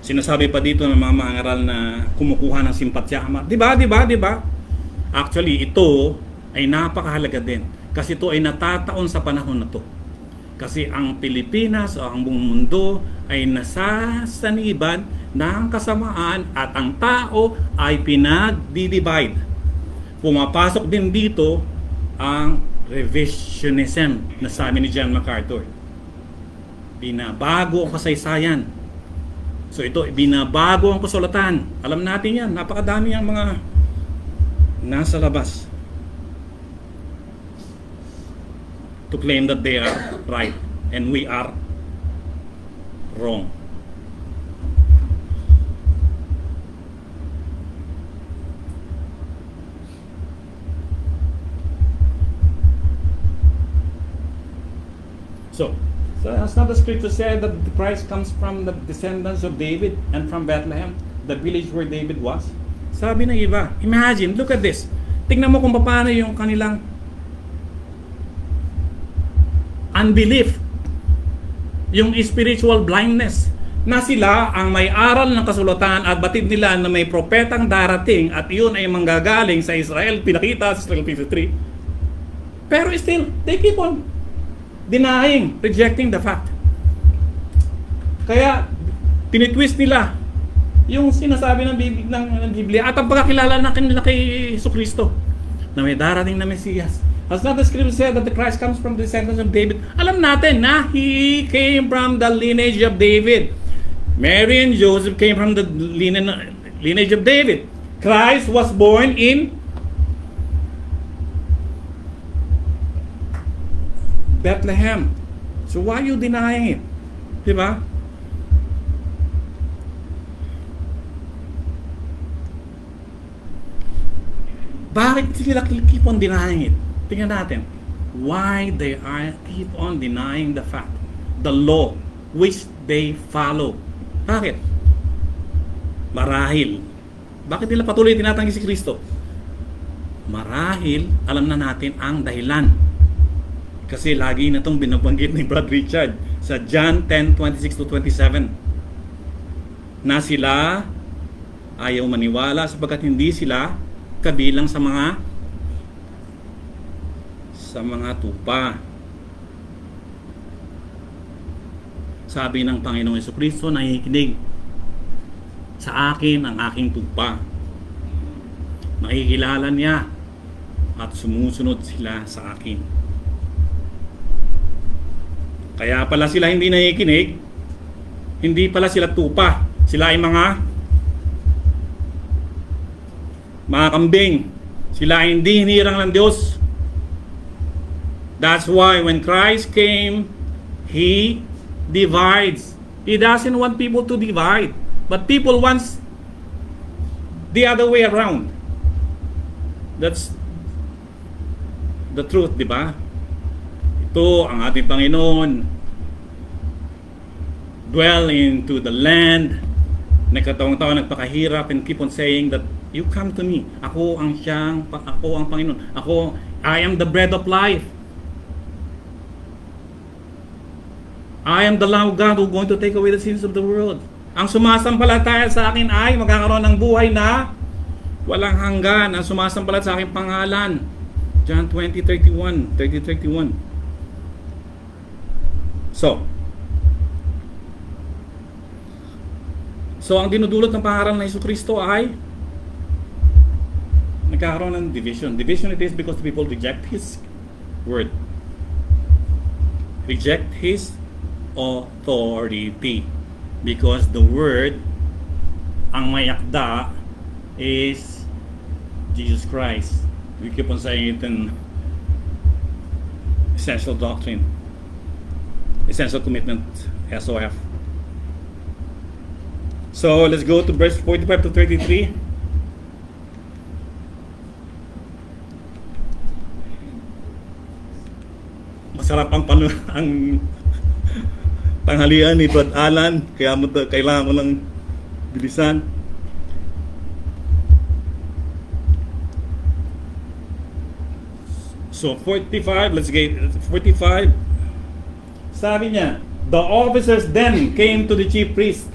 Sinasabi pa dito ng mga mangaral na kumukuha ng simpatya. Di ba? Actually, ito ay napakahalaga din. Kasi ito ay natataon sa panahon na to. Kasi ang Pilipinas o ang buong mundo ay nasasaniban ng kasamaan at ang tao ay pinag-divide. Pumapasok din dito ang revisionism na sabi ni John MacArthur. Binabago ang kasaysayan. So ito, binabago ang kasulatan. Alam natin yan, napakadami ang mga nasa labas to claim that they are right and we are wrong. So has not the scripture said that the Christ comes from the descendants of David and from Bethlehem, the village where David was? Sabi ng iba, imagine, look at this. Tingnan mo kung paano yung kanilang unbelief, yung spiritual blindness, na sila ang may aral ng kasulatan at batid nila na may propetang darating at iyon ay manggagaling sa Israel, pinakita sa Israel 53. Pero still, they keep on denying, rejecting the fact. Kaya tinitwist nila yung sinasabi ng Biblia at ang pagkakilala na kanila kay Jesucristo na may darating na Mesiyas. Has not the scripture said that the Christ comes from the descendants of David? Alam natin na He came from the lineage of David. Mary and Joseph came from the lineage of David. Christ was born in Bethlehem. So why are you denying it? Diba? Bakit sila keep on denying it? Tingnan natin. Why they are keep on denying the fact, the law which they follow. Bakit? Marahil. Bakit nila patuloy tinatanggi si Kristo? Marahil, alam na natin ang dahilan. Kasi lagi na itong binabanggit ni Brad Richard sa John 10:26-27 na sila ayaw maniwala sapagkat hindi sila kabilang sa mga tupa. Sabi ng Panginoong Jesucristo, nakikinig sa akin ang aking tupa. Nakikilala niya at sumusunod sila sa akin. Kaya pala sila hindi nakikinig, hindi pala sila tupa. Sila ay mga kambing. Sila ay hindi hinirang ng Diyos. That's why when Christ came, He divides. He doesn't want people to divide. But people wants the other way around. That's the truth, di ba? Ito ang ating Panginoon. Dwell into the land. Nagkataong-taon nagpakahirap and keep on saying that you come to me. Ako ang Panginoon. I am the bread of life. I am the Lamb of God who is going to take away the sins of the world. Ang sumasampalataya sa akin ay magkakaroon ng buhay na walang hanggan. Ang sumasampalataya sa aking pangalan. John 20:31. So ang dinudulot ng pangaral ng Jesucristo ay nagkakaroon ng division. Division it is because people reject His word. Reject His authority. Because the word, ang may akda is Jesus Christ. We keep on saying it in Essential Doctrine, Essential Commitment, SOF. So let's go to verse 45-33. Masarap ang tanghalian ni Brad Alan, kaya kailangan mo lang bilisan. So 45, let's get 45. Sabi niya, the officers then came to the chief priest.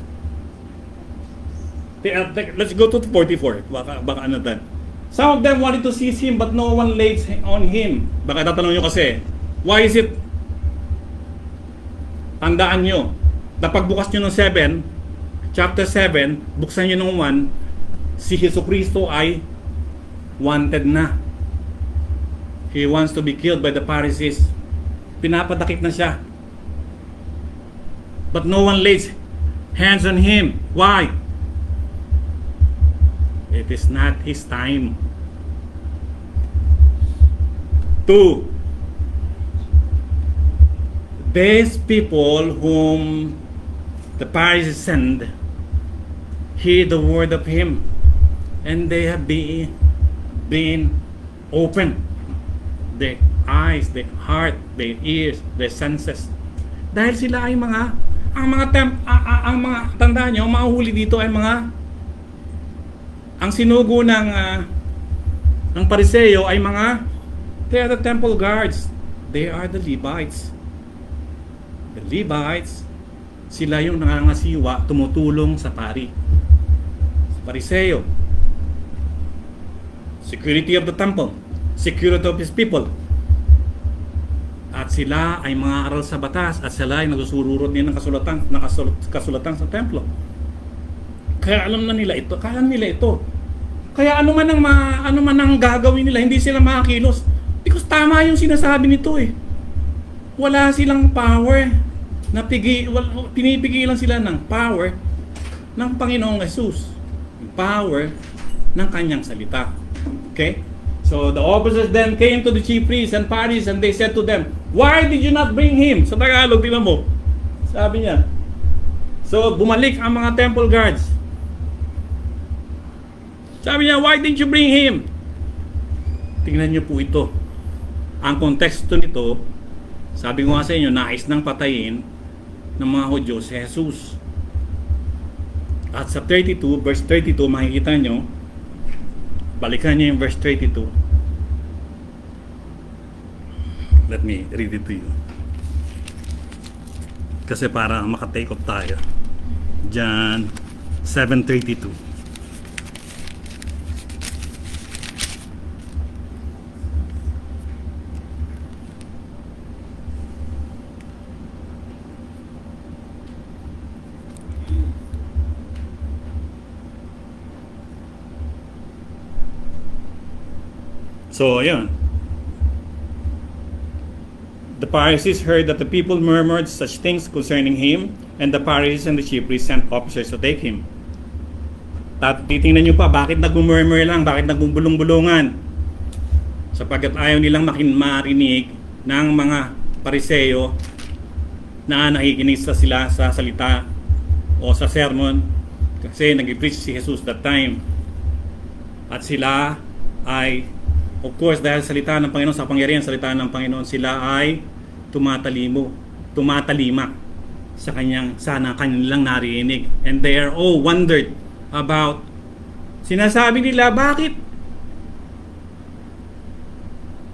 Let's go to 44. Baka ano dan. Some of them wanted to seize him but no one laid on him. Baka tatanong nyo kasi, why is it? Tandaan nyo, na pagbukas nyo ng 7, chapter 7, buksan nyo ng 1, si Jesucristo ay wanted na. He wants to be killed by the Pharisees. Pinapadakip na siya. But no one lays hands on him. Why? It is not his time. 2. These people whom the Pharisees send hear the word of him, and they have been open, their eyes, their heart, their ears, their senses. Dahil sila ay ang mga tandaan nyo, ang mga huli dito ay ang sinugo ng Pariseo ay they are the temple guards. They are the Levites. The Levites, sila yung nangangasiwa, tumutulong sa pari. Sa Pariseo. Security of the temple. Security of his people. At sila ay mga aral sa batas at sila ay nagsusururot din ng kasulatan sa templo. Kaya alam nila ito. Kaya ano man ang gagawin nila, hindi sila makakilos. Because tama yung sinasabi nito eh. Wala silang power. Pinipigilan sila ng power ng Panginoong Jesus. Yung power ng kanyang salita. Okay? So the officers then came to the chief priests and Pharisees and they said to them, "Why did you not bring him?" Sa Tagalog, tingnan mo. Sabi niya. So bumalik ang mga temple guards. Sabi niya, "Why didn't you bring him?" Tingnan niyo po ito. Ang konteksto nito, sabi ko nga sa inyo, nais nang patayin ng mga Hudyo si Jesus. At sa 32, verse 32, makikita nyo, balikan nyo yung verse 32. Let me read it to you. Kasi para makatake off tayo. John 7:32. So, ayun. The Pharisees heard that the people murmured such things concerning him, and the Pharisees and the chief priests sent officers to take him. Titingnan nyo pa, bakit nag-murmur lang, bakit nagbubulong-bulungan? Sapagkat ayaw nilang marinig ng mga Pariseo na nakikinig sila sa salita o sa sermon, kasi nag-preach si Jesus that time. At sila ay, of course, dahil salita ng Panginoon, sa pangyarihan salita ng Panginoon, sila ay tumatalimak sa kanilang narinig. And they are all wondered about, sinasabi nila, bakit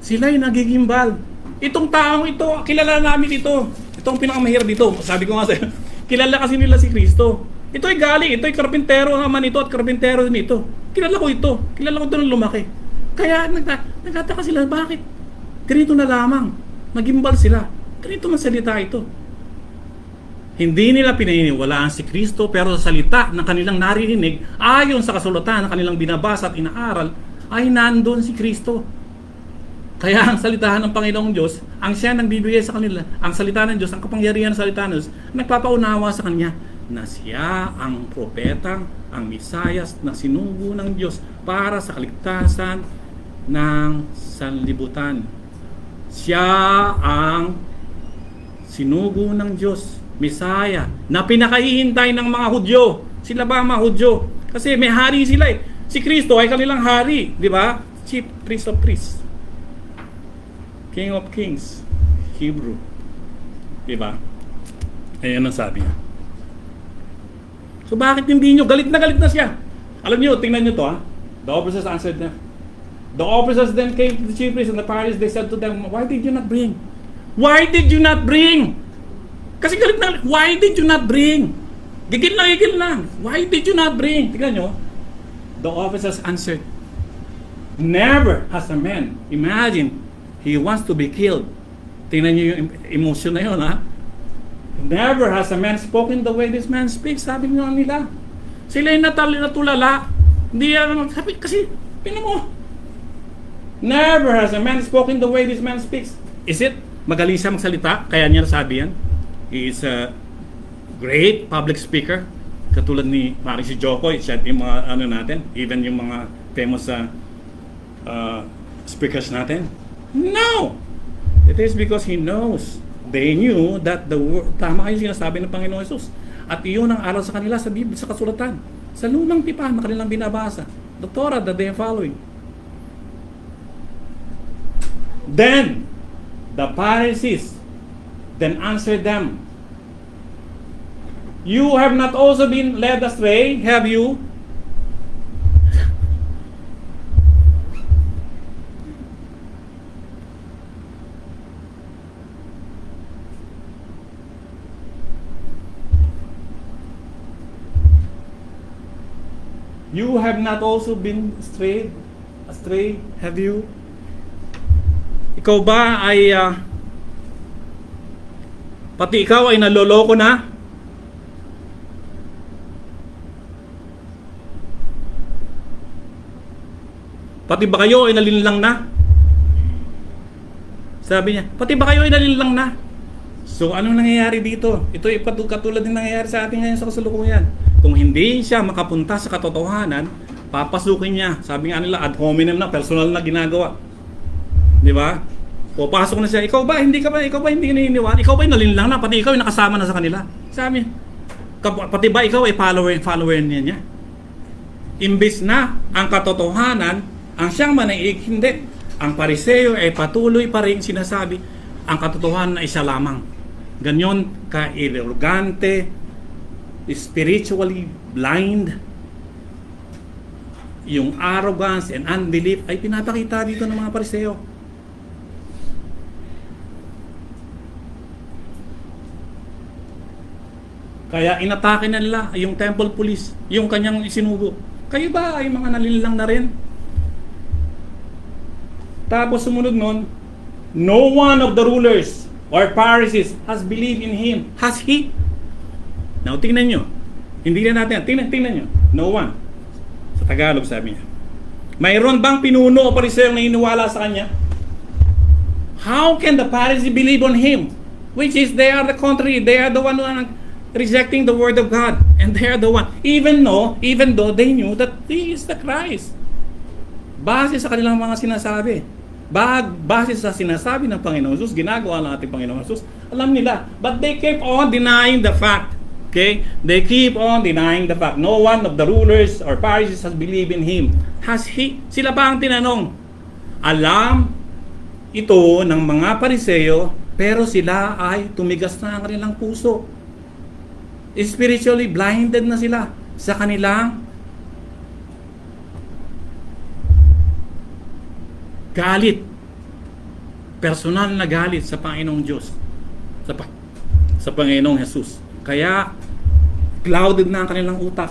sila'y nagigimbal? Itong taong ito, kilala namin ito. Itong pinakamahirap dito. Sabi ko nga sa'yo, kilala kasi nila si Kristo. Ito ay galing, ito ay karpintero naman ito at karpintero din ito. Kilala ko ito nung lumaki. Kaya nagtataka sila, bakit? Ganito na lamang. Nagimbal sila. Ganito man salita ito. Hindi nila pinaniniwalaan si Kristo, pero sa salita na kanilang naririnig, ayon sa kasulatan na kanilang binabasa at inaaral, ay nandun si Kristo. Kaya ang salita ng Panginoong Diyos, ang siya nang bibigay sa kanila, ang salita ng Diyos, ang kapangyarihan ng salita ng Diyos, nagpapaunawa sa kanya na siya ang propetang, ang Misayas na sinugo ng Diyos para sa kaligtasan ng sanlibutan. Siya ang sinugo ng Diyos, Misaya, na pinakahihintay ng mga Hudyo. Sila ba ang mga Hudyo? Kasi may hari sila eh. Si Kristo ay kanilang hari, di ba? Chief priest of priests. King of Kings, Hebrew. Diba? Ayan ang sabi niya. So bakit hindi nyo? Galit na siya. Alam nyo, tingnan nyo to ha. The officers answered them. The officers then came to the chief priests and the Pharisees. They said to them, why did you not bring? Why did you not bring? Kasi galit na, why did you not bring? Gigil na. Why did you not bring? Tingnan nyo. The officers answered, never has a man, imagine, he wants to be killed. Tingnan niyo yung emotion na yun, ha? Never has a man spoken the way this man speaks. Sabi nga nila. Sila yung natulala. Hindi yan, sabi, kasi, tingnan mo. Never has a man spoken the way this man speaks. Is it magaling siya magsalita? Kaya niya nasabi yan? He is a great public speaker. Katulad ni Maring si Jokoy, siya yung mga ano natin, even yung mga famous speakers natin. No! It is because he knows. They knew that the word, tama yung sinasabi ng Panginoon Jesus. At iyon ang aral sa kanila sa Biblia, sa kasulatan. Sa lumang tipan na kanilang binabasa. The Torah that they are following. Then, the Pharisees then answered them, you have not also been led astray, have you? You have not also been astray, have you? Ikaw ba ay pati ikaw ay naloloko na? Pati ba kayo ay nalinlang na? Sabi niya, pati ba kayo ay nalinlang na? So anong nangyayari dito? Ito ay katulad din nangyayari sa atin ngayon sa kasalukuyan. Kung hindi siya makapunta sa katotohanan, papasukin niya. Sabi nga nila, ad hominem na, personal na ginagawa. Di ba? Papasok na siya, ikaw ba hindi naniniwala? Ikaw ba nalinlang na? Pati ikaw ay nakasama na sa kanila. Sabi, pati ba ikaw ay follower niya? Imbis na ang katotohanan, ang siyang manaig, hindi. Ang Pariseo ay patuloy pa rin sinasabi, ang katotohanan ay isa lamang. Ganyan ka-irrogante, spiritually blind, yung arrogance and unbelief ay pinapakita dito ng mga Pariseo. Kaya inatake na nila yung temple police, yung kanyang isinugo. Kayo ba ay mga nalilang na rin? Tapos sumunod nun, no one of the rulers or Pharisees has believed in him. Has he? Now, tingnan nyo. Hindi na natin. Tingnan nyo. No one. Sa Tagalog sabi niya. Mayroon bang pinuno o Pariseo na iniwala sa kanya? How can the Pharisees believe on him? Which is, they are the contrary. They are the one who are rejecting the word of God. And they are the one. Even though they knew that he is the Christ. Base sa kanilang mga sinasabi. Base sa sinasabi ng Panginoon Jesus, ginagawa ng ating Panginoon Jesus, alam nila. But they keep on denying the fact. Okay? They keep on denying the fact. No one of the rulers or Pharisees has believed in him. Has he? Sila pa ang tinanong. Alam ito ng mga Pariseo, pero sila ay tumigas na ang kanilang puso. Spiritually blinded na sila sa kanilang galit. Personal na galit sa Panginoong Diyos. Sa Panginoong Jesus. Kaya, clouded na ang kanilang utak.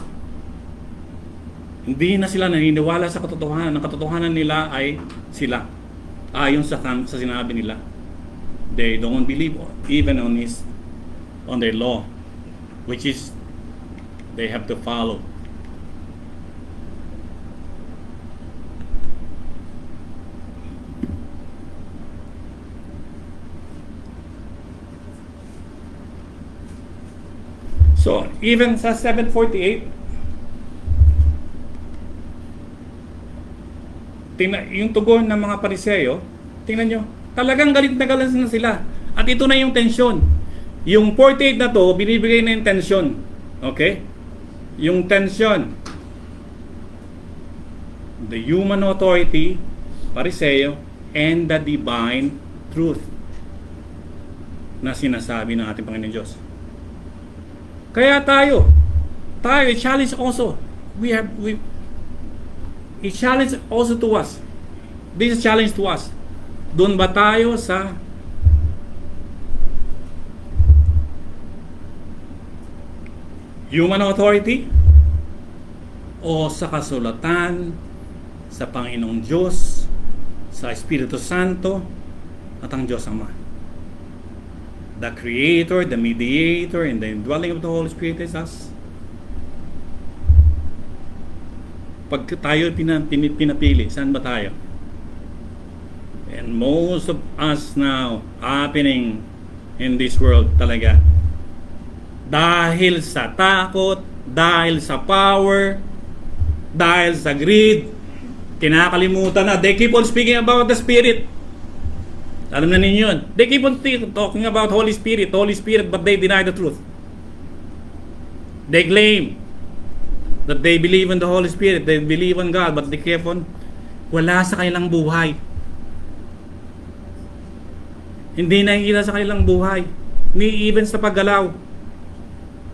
Hindi na sila naniniwala sa katotohanan. Ang katotohanan nila ay sila. Ayon sa sinabi nila. They don't believe even on their law, which is they have to follow. So, even sa 748, yung tugon ng mga Pariseo, tingnan nyo, talagang galit na sila. At ito na yung tensyon. Yung 48 na to, binibigay na yung tensyon. Okay? Yung tensyon. The human authority, Pariseo, and the divine truth na sinasabi ng ating Panginoon Diyos. Kaya tayo, i-challenge also. I-challenge also to us. This is challenge to us. Doon ba tayo sa human authority o sa kasulatan sa Panginoong Diyos, sa Espiritu Santo at ang Diyos Ama? The Creator, the Mediator, and the indwelling of the Holy Spirit is us. Pag tayo pinapili, saan ba tayo? And most of us now happening in this world talaga. Dahil sa takot, dahil sa power, dahil sa greed, kinakalimutan na. They keep on speaking about the Spirit. Alam na ninyo yun. They keep on talking about Holy Spirit, but they deny the truth. They claim that they believe in the Holy Spirit, they believe in God, but they keep on, wala sa kanilang buhay. Hindi nakikita sa kanilang buhay. Ni even sa paggalaw.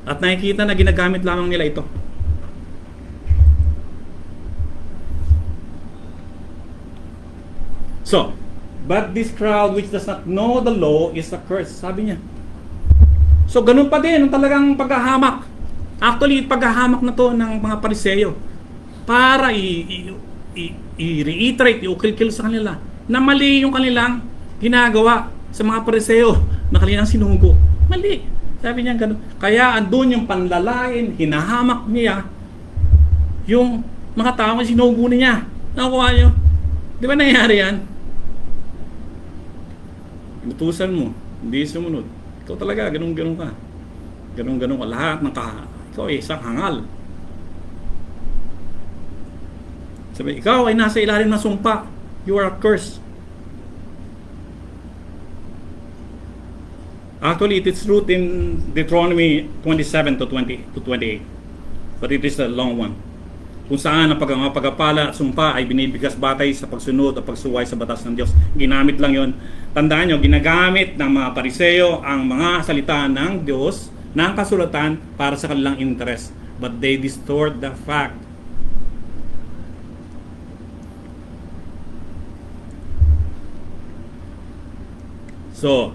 At nakikita na ginagamit lamang nila ito. So, but this crowd which does not know the law is accursed. Sabi niya. So, ganun pa din ang talagang paghahamak. Actually, paghahamak na to ng mga Pariseo para i-reiterate, i-ukil-kil sa kanila na mali yung kanilang ginagawa sa mga Pariseo na kanilang sinugo. Mali. Sabi niya ganun. Kaya andun yung panlalain, hinahamak niya yung mga tao na sinugo niya. Nakuha niyo? Di ba nangyari yan? Inutusan mo, hindi sumunod. Ikaw talaga, ganun-ganun ka. Ganun-ganun ka. Lahat ng ikaw ay isang hangal. Sabi, ikaw ay nasa ilalim ng sumpa. You are cursed. Actually, it is rooted in Deuteronomy 27 to 28. But it is a long one. Kung saan ang pagpapala at sumpa ay binibigas batay sa pagsunod at pagsuway sa batas ng Diyos. Ginamit lang yon. Tandaan nyo, ginagamit ng mga Pariseo ang mga salita ng Diyos ng kasulatan para sa kanilang interest. But they distort the fact. So,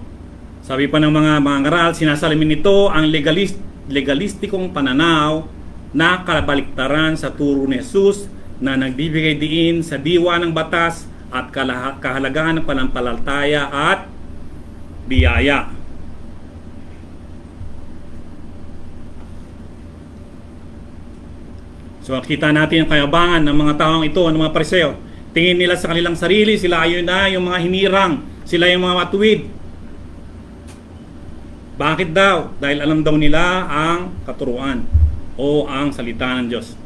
sabi pa ng mga ngaral, sinasalamin nito ang legalistikong pananaw na kabaliktaran sa turo ni Jesus na nagbibigay diin sa diwa ng batas at kahalagahan ng panampalataya at biyaya. So nakita natin ang kayabangan ng mga taong ito, ng mga Pariseo. Tingin nila sa kanilang sarili, sila ayun na yung mga hinirang, sila yung mga matuwid. Bakit daw? Dahil alam daw nila ang katuruan o ang salita ng Diyos.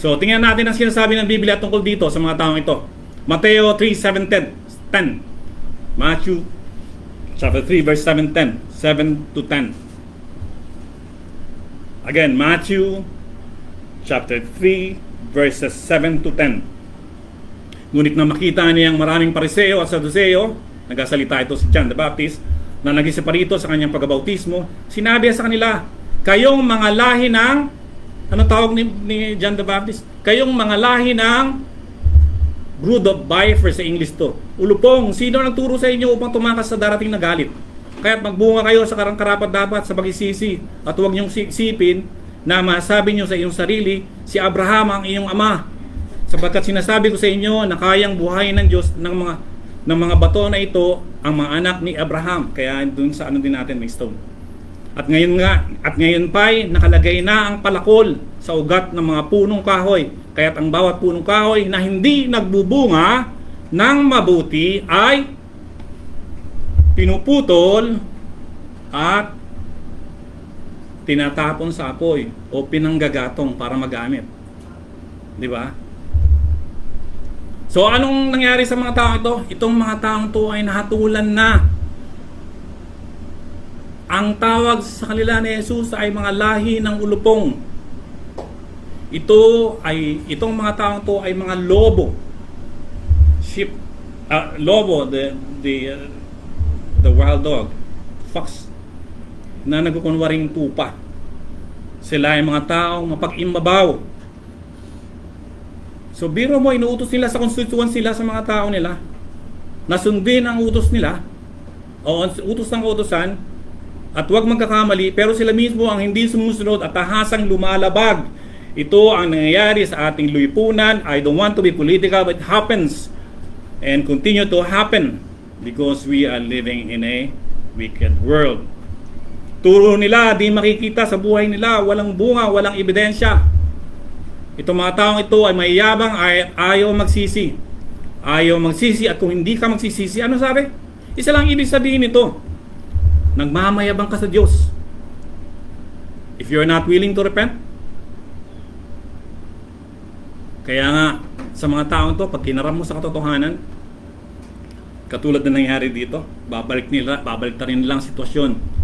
So tingnan natin ang sinasabi ng Biblia tungkol dito sa mga taong ito. Mateo 3:7-10. Matthew chapter 3 verse 7-10. 7-10. Again, Matthew chapter 3 verses 7-10. Ngunit na makita niyang maraming Pariseo at Saduseo, nagsasalita ito si John the Baptist, na nag-isip rito sa kanyang pagbabautismo, sinabi sa kanila, kayong mga lahi ng, ano tawag ni John the Baptist? Kayong mga lahi ng brood of vipers, sa English to. Ulupong, sino nagturo sa inyo upang tumakas sa darating na galit? Kaya't magbunga kayo sa karang-karapat dapat sa pagsisisi at huwag niyong sipin na masabi niyo sa iyong sarili, si Abraham ang iyong ama. Sapagkat sinasabi ko sa inyo na kayang buhayin ng Diyos ng mga bato na ito ang mga anak ni Abraham. Kaya dun sa ano din natin may stone. At ngayon pa'y nakalagay na ang palakol sa ugat ng mga punong kahoy. Kaya't ang bawat punong kahoy na hindi nagbubunga ng mabuti ay pinuputol at tinatapon sa apoy o pinanggagatong para magamit. Di ba? So anong nangyari sa mga taong ito? Itong mga taong ito ay nahatulan na. Ang tawag sa kanila ni Jesus ay mga lahi ng ulupong. Itong mga taong ito ay mga lobo. Sheep, lobo, the wild dog, fox, na nagkukunwaring tupa. Sila ay mga taong mapag-imbabaw. So biro mo, inuutos nila sa constituency nila sa mga tao nila na sundin ang utos nila o ang utos ng utosan at huwag magkakamali, pero sila mismo ang hindi sumusunod at tahasang lumalabag. Ito ang nangyayari sa ating lipunan. I don't want to be political, but it happens and continue to happen because we are living in a wicked world. Turo nila, di makikita sa buhay nila, walang bunga, walang ebidensya. Itong mga taong ito ay mayabang, ay ayaw magsisi. Ayaw magsisi, at kung hindi ka magsisisi, ano sabi? Isa lang ibig sabihin nito, nagmamayabang ka sa Diyos. If you're not willing to repent. Kaya nga, sa mga taong ito, pag kinaram mo sa katotohanan, katulad na nangyari dito, babalik ta rin lang sitwasyon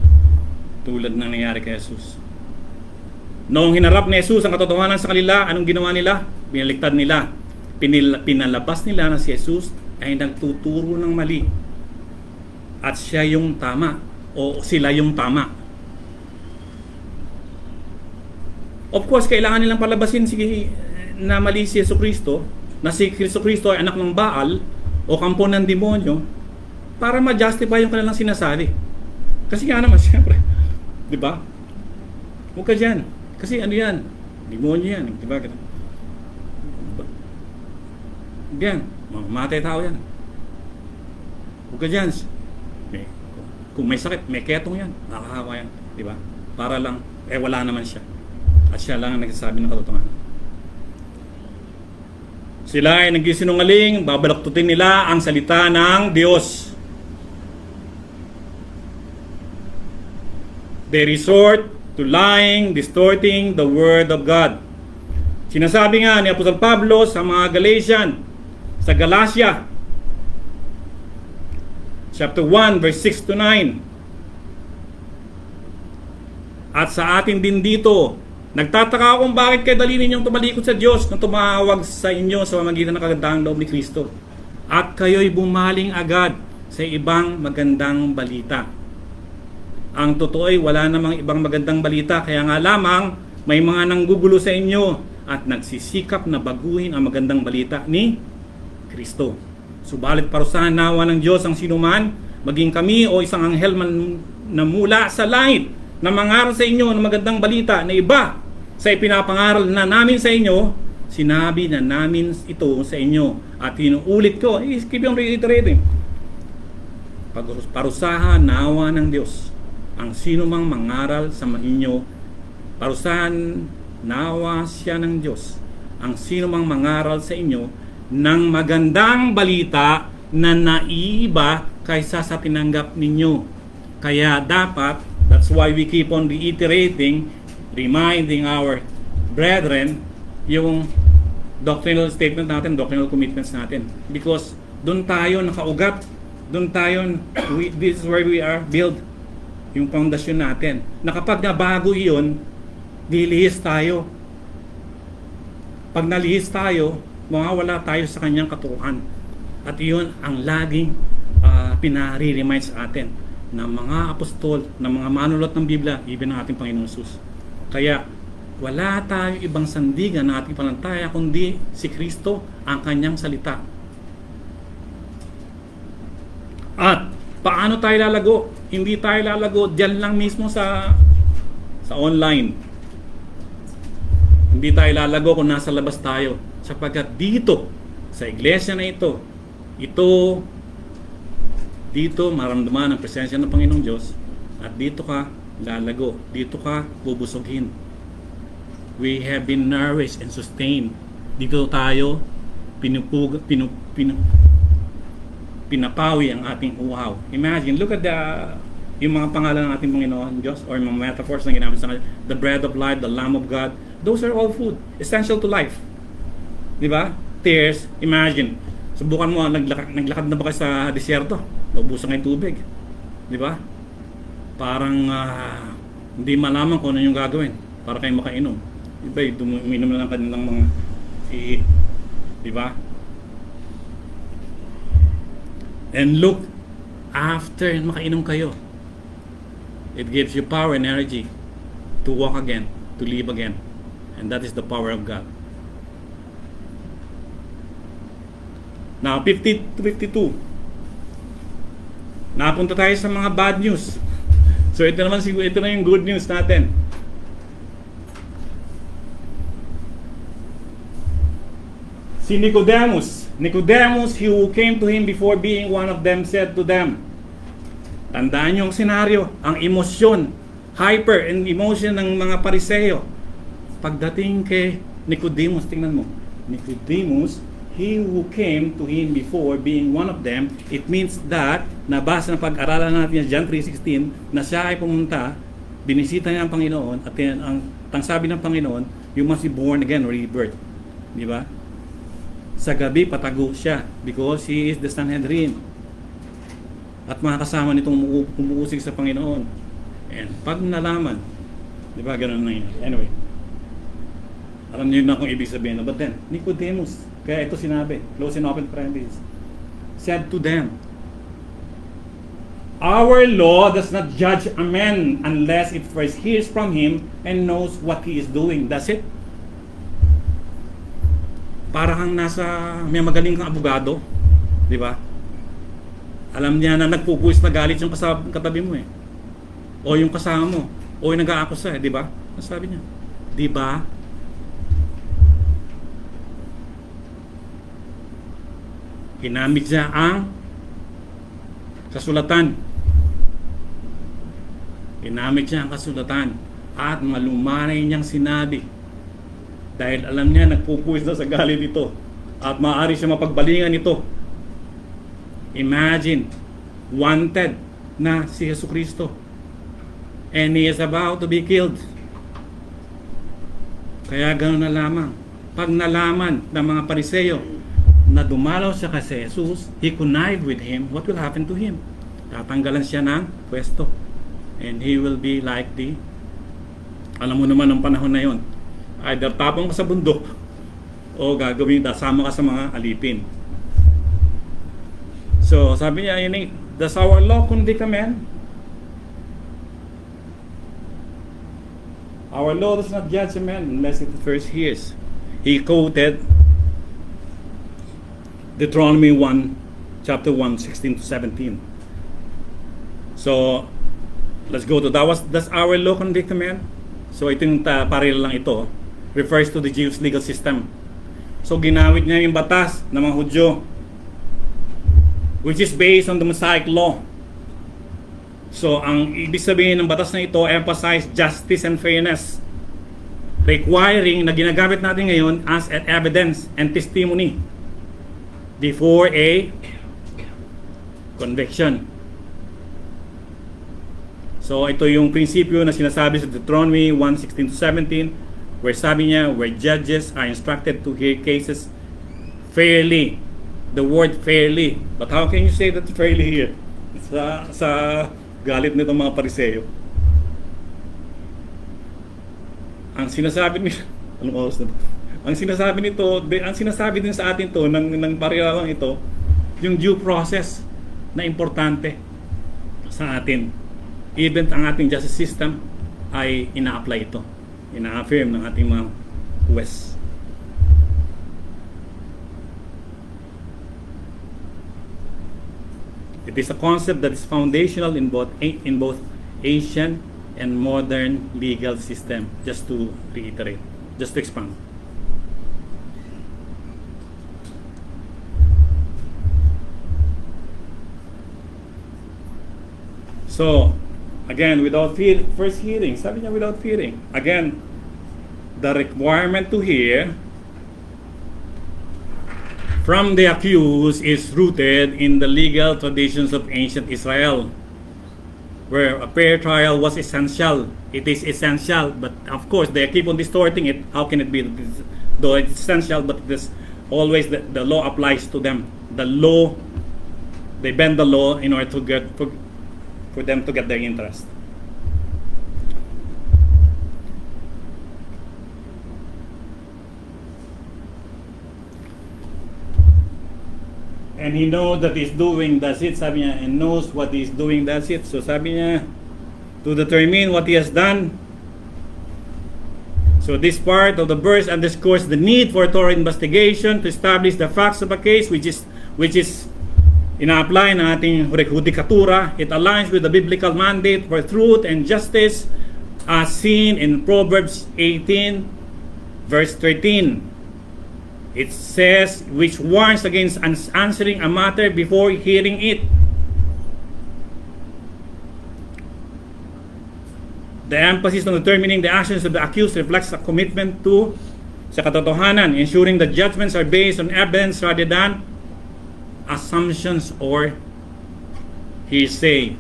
tulad na nangyari kay Jesus. Noong hinarap ni Jesus ang katotohanan sa kanila, anong ginawa nila? Binaliktad nila. Pinalabas nila na si Jesus ay nagtuturo ng mali. At siya yung tama. O sila yung tama. Of course, kailangan nilang palabasin na mali si Jesucristo, na si Jesucristo ay anak ng Baal o kampo ng demonyo, para ma-justify yung kanilang sinasabi. Kasi nga naman, siyempre, di ba? Huwag ka dyan. Kasi ano yan? Demonyo yan. Diba? Yan. Mamatay tao yan. Huwag ka dyan. Kung may sakit, may ketong yan. Nakakawa yan. Diba? Para lang, wala naman siya. At siya lang ang nagsasabi ng katotohanan. Sila ay nagsisinungaling, babalaktutin nila ang salita ng Diyos. They resort to lying, distorting the Word of God. Sinasabi nga ni Apostol Pablo sa mga Galatian, sa Galatia, chapter 1, verse 6-9. At sa atin din dito, nagtataka kung bakit kayo dali ninyong tumalikod sa Diyos na tumawag sa inyo sa pamamagitan ng kagandahang loob ni Kristo. At kayo'y bumaling agad sa ibang magandang balita. Ang totoo ay wala namang ibang magandang balita, kaya nga lamang may mga nanggugulo sa inyo at nagsisikap na baguhin ang magandang balita ni Kristo. Subalit parusahan nawa ng Diyos ang sinuman, maging kami o isang anghel man na mula sa langit, na mangaral sa inyo ng magandang balita na iba sa ipinapangaral na namin sa inyo, sinabi na namin ito sa inyo. At inuulit ko, keep on reiterating. Parusahan nawa ng Diyos ang sino mang mangaral sa inyo, parusahan nawa siya ng Diyos ang sino mang mangaral sa inyo ng magandang balita na naiiba kaysa sa tinanggap ninyo. Kaya dapat, that's why we keep on reiterating, reminding our brethren yung doctrinal statement natin, doctrinal commitments natin. Because doon tayo nakaugat, doon tayo, this is where we are built, yung foundation natin. Na kapag nabago iyon, nilihis tayo. Pag nalihis tayo, mawawala tayo sa kanyang katuruan. At iyon ang laging pinare-remind sa atin ng mga apostol, ng mga manulat ng Biblia, even ng ating Panginoon Jesus. Kaya wala tayong ibang sandigan na ating panantaya kundi si Kristo, ang kanyang salita. At paano tayo lalago? Hindi tayo lalago diyan lang mismo sa online. Hindi tayo lalago kung nasa labas tayo. Sapagkat dito, sa iglesia na dito maramdaman ang presensya ng Panginoong Diyos, at dito ka lalago, dito ka bubusugin. We have been nourished and sustained. Dito tayo pinapawi ang ating uhaw. Imagine, look at yung mga pangalan ng ating Panginoon Diyos, or mga metaphors na ginamit sa kanya. The bread of life, the Lamb of God, those are all food, essential to life. Di ba? Tears, imagine, subukan mo, naglakad na ba kayo sa disyerto? Naubusan kayo tubig. Di ba? Parang hindi malaman kung ano yung gagawin para kayo makainom. Iba, uminom na lang kanilang mga ihip. Di ba? And look, after makainom kayo, it gives you power and energy to walk again, to live again. And that is the power of God. Now, 50 to 52. Napunta tayo sa mga bad news. So ito naman, ito na yung good news natin. Si Nicodemus, he who came to him before being one of them, said to them, tandaan nyo ang senaryo, ang emosyon, hyper and emotion ng mga Pariseo. Pagdating kay Nicodemus, tingnan mo, Nicodemus, he who came to him before being one of them, it means that, nabasa na pag-aralan natin John 3:16, na siya ay pumunta, binisita niya ang Panginoon, at ang sabi ng Panginoon, you must be born again, or rebirth. Di ba? Sa gabi, patago siya because he is the Sanhedrin. At mga kasama nitong umuusig sa Panginoon. And pag nalaman, di ba, ganun na yun. Anyway, alam niyo na kung ibig sabihin. But then, Nicodemus, kaya ito sinabi, close and open parenthesis, said to them, our law does not judge a man unless it first hears from him and knows what he is doing. That's it. Para kang may magaling kang abogado, di ba? Alam niya na nagpupuwis na galit yung katabi mo eh. O yung kasama mo, o yung nag-aakusa eh, di ba? Sabi niya, di ba? Ginamit niya ang kasulatan. Ginamit niya ang kasulatan at malumanay niyang sinabi. Dahil alam niya, nagpupuwis na sa galit ito. At maaari siya mapagbalingan ito. Imagine, wanted na si Jesucristo. And he is about to be killed. Kaya gano'n na lamang. Pag nalaman ng mga Pariseo na dumalaw siya kay Jesus, he connived with him, what will happen to him? Tatanggalan siya ng pwesto. And he will be like alam mo naman ang panahon na yon, either tapong ka sa bundok o gagawin sama ka sa mga alipin. So sabi niya, does our law convict a man Our Lord does not judge a man unless it first hears. He quoted Deuteronomy 1, chapter 1, 16 to 17. So, let's go to that. Does our law convict a man? So, ito yung paril lang ito. Refers to the Jewish legal system. So, ginamit niya yung batas ng mga Hudyo, which is based on the Mosaic law. So, ang ibig sabihin ng batas na ito, emphasize justice and fairness, requiring na ginagamit natin ngayon as an evidence and testimony before a conviction. So, ito yung prinsipyo na sinasabi sa Deuteronomy 1:16 to 17, where sabi niya, where judges are instructed to hear cases fairly. The word fairly. But how can you say that fairly here? Sa galit nitong mga Pariseo. Ang sinasabi nito, anong oras na ito? Ang sinasabi din sa atin to ng parilalang ito, yung due process na importante sa atin. Even ang ating justice system ay ina-apply ito. Ina-affirm ng ating mga huwes. It is a concept that is foundational in both ancient and modern legal system. Just to reiterate, just to expand. So, again, without first hearing, sabi niya without hearing. Again, the requirement to hear from the accused is rooted in the legal traditions of ancient Israel, where a fair trial was essential. It is essential, but of course they keep on distorting it. How can it be? Though it's essential, but it is always the law applies to them. The law, they bend the law in order to get for them to get their interest. And he knows that he's doing, that's it, sabi niya, and knows what he's doing, that's it. So sabi niya, to determine what he has done. So this part of the verse underscores the need for thorough investigation to establish the facts of a case, which is ina-apply na ating judikatura. It aligns with the biblical mandate for truth and justice as seen in Proverbs 18 verse 13. It says, which warns against answering a matter before hearing it. The emphasis on determining the actions of the accused reflects a commitment to sa katotohanan, ensuring that judgments are based on evidence rather than assumptions or hearsay.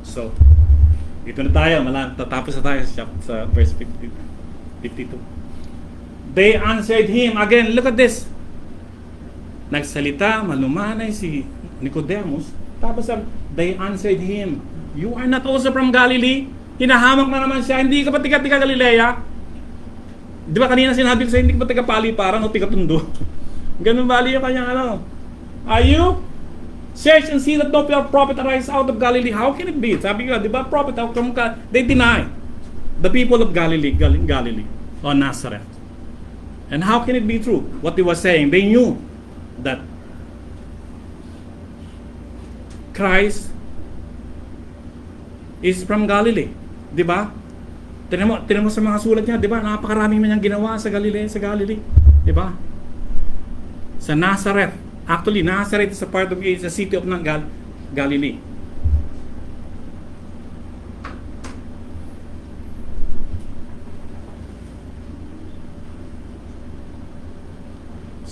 So, ito na tayo, tatapos na tayo sa verse 52. They answered him. Again, look at this. Nagsalita, malumanay si Nicodemus. Tapos they answered him, you are not also from Galilee? Hinahamak na naman siya, hindi ka ba tiga Galilea? Di ba kanina sinabi ko sa'yo, hindi ka ba tiga Paliparan o tiga Tondo? Ganun bali yung kanyang ano. Are you? Search and see that no prophet arise out of Galilee. How can it be? Sabi ko, di ba prophet out from Galilee? They deny the people of Galilee or Nazareth. And how can it be true? What they were saying, they knew that Christ is from Galilee. Di ba? Tingnan mo sa mga sulat niya, di ba? Napakaraming niyang ginawa sa Galilee. Di ba? Sa Nazareth. Actually, Nazareth is a part of the city of Galilee.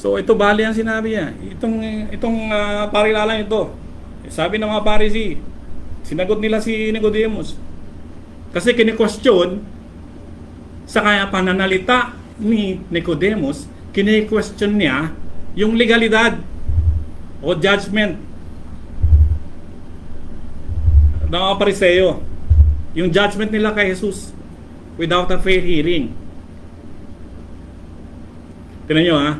So ito bali ang sinabi niya. Itong parilalang ito. Sabi ng mga Pharisee, sinagot nila si Nicodemus. Kasi kini-question sa kaya pananalita ni Nicodemus, kini-question niya yung legalidad o judgment ng mga Pariseo. Yung judgment nila kay Jesus without a fair hearing. Tingnan nyo ha.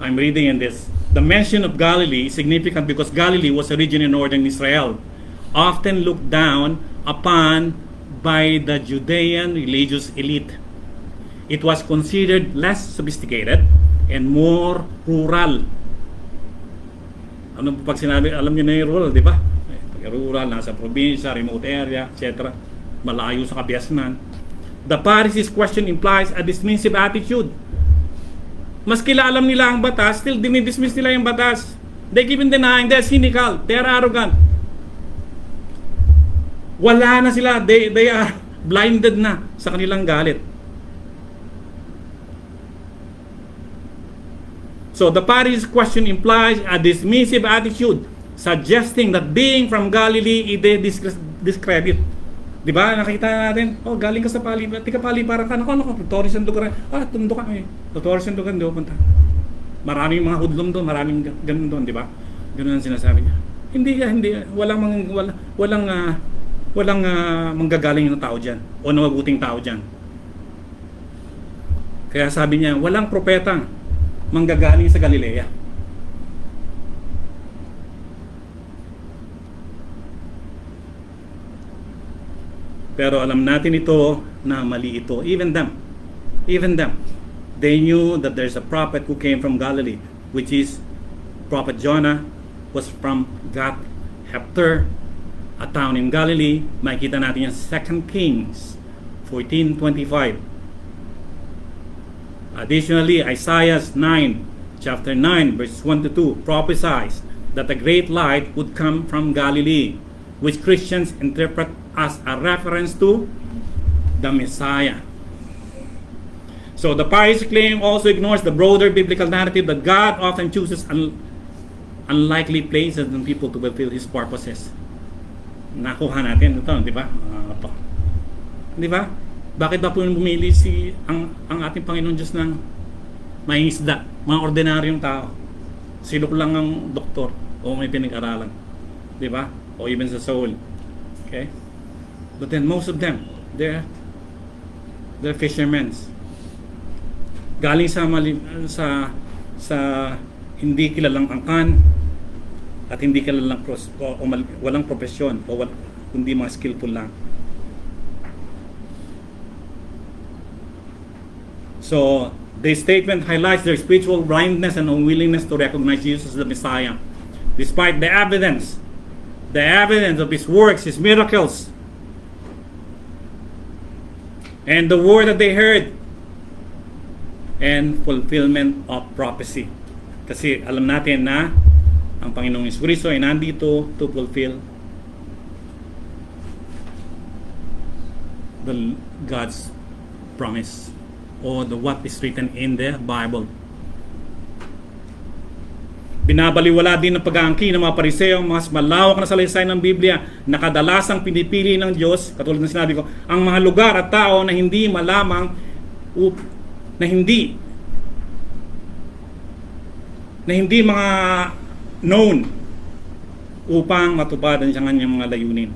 I'm reading in this. The mention of Galilee is significant because Galilee was a region in northern Israel, often looked down upon by the Judean religious elite. It was considered less sophisticated and more rural. Ano pag sinabi, alam niyo na yung rural, di ba? Pag rural, nasa probinsya, remote area, etc. Malayo sa kabiasnan. The Pharisees' question implies a dismissive attitude. Maski alam nila ang batas, still dinidismiss nila yung batas. They keep in denying, they're cynical, they're arrogant. Wala na sila, they are blinded na sa kanilang galit. So the Pharisees' question implies a dismissive attitude, suggesting that being from Galilee is a discredit. Di ba? Nakita natin, oh, galing ka sa paliparan, tika paliparan ka, ano, tourist ang dugan, tundo ka, tourist ang dugan, doon punta. Maraming mga hudlom doon, maraming ganun doon, di ba? Ganun ang sinasabi niya. Hindi, walang manggagaling na tao diyan o na mabuting tao diyan. Kaya sabi niya, walang propetang manggagaling sa Galilea. Pero alam natin ito na mali ito. Even them, they knew that there's a prophet who came from Galilee, which is Prophet Jonah, was from Gath-hepher, a town in Galilee. Makikita natin yung 2 Kings 14:25. Additionally, Isaiah 9, chapter 9, verses 1 to 2 prophesies that a great light would come from Galilee, which Christians interpret as a reference to the Messiah. So the Pharisees' claim also ignores the broader biblical narrative that God often chooses unlikely places and people to fulfill His purposes. Nakuha natin ito, di ba? Di ba? Bakit ba po bumili ang ating Panginoon Diyos ng mangingisda, mga ordinaryong tao? Sino lang ang doktor o may pinag-aralan, di ba? O even sa soul. Okay? But then most of them, they're fishermen. Galing sa hindi kilalang angkan at hindi kilalang walang profesyon o hindi mga skillful lang. So, the statement highlights their spiritual blindness and unwillingness to recognize Jesus as the Messiah. Despite the evidence of His works, His miracles, and the word that they heard, and fulfillment of prophecy. Kasi alam natin na ang Panginoong Jesucristo ay nandito to fulfill God's promise or what is written in the Bible. Binabaliwala din ng pag-aangkin ng mga Pariseo ang mas malawak na salaysay ng Biblia na kadalasang pinipili ng Diyos, katulad ng sinabi ko, ang mga lugar at tao na hindi malamang na hindi mga known upang matupadan siya kanyang mga layunin.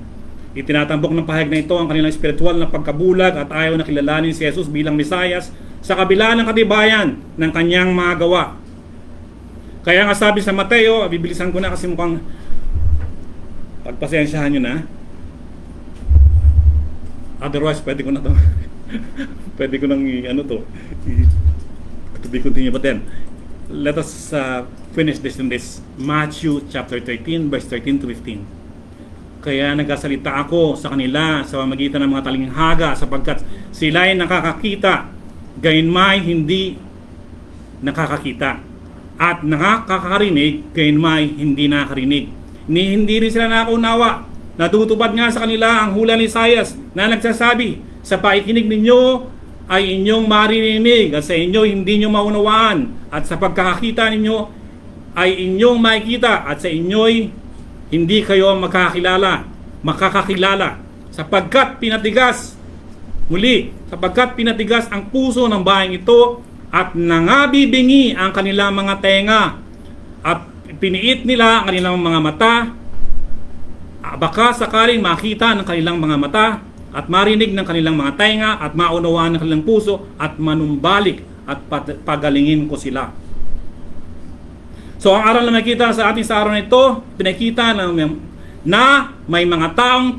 Itinatambok ng pahayag na ito ang kanilang spiritual na pagkabulag at ayaw na kilalanin si Jesus bilang Mesayas sa kabila ng katibayan ng kanyang mga gawa. Kaya nga sabi sa Mateo, bibilisan ko na kasi mukhang pagpasensyahan nyo na. Otherwise, pwede ko na to. Pwede ko nang to be continued. But then, let us finish this in this Matthew chapter 13, verse 13 to 15. Kaya nagsasalita ako sa kanila sa pamamagitan ng mga talinghaga sapagkat sila ay nakakakita, gayunmay hindi nakakakita, at nakakarinig, gayunmay hindi nakakarinig. Hindi rin sila nakaunawa. Natutupad nga sa kanila ang hula ni Isaias na nagsasabi, sa pakikinig ninyo ay inyong maririnig at sa inyo hindi nyo maunawaan, at sa pagkakakita ninyo ay inyong makikita at sa inyo'y hindi kayo makakakilala sapagkat pinatigas ang puso ng bahaeng ito at nangabibingi ang kanilang mga tenga at piniit nila ang kanilang mga mata, baka sakaling makita ng kanilang mga mata at marinig ng kanilang mga tenga at maunawaan ng kanilang puso at manumbalik at pagalingin ko sila. So ang aral na makita sa ating sa araw na ito, pinakita na may mga taong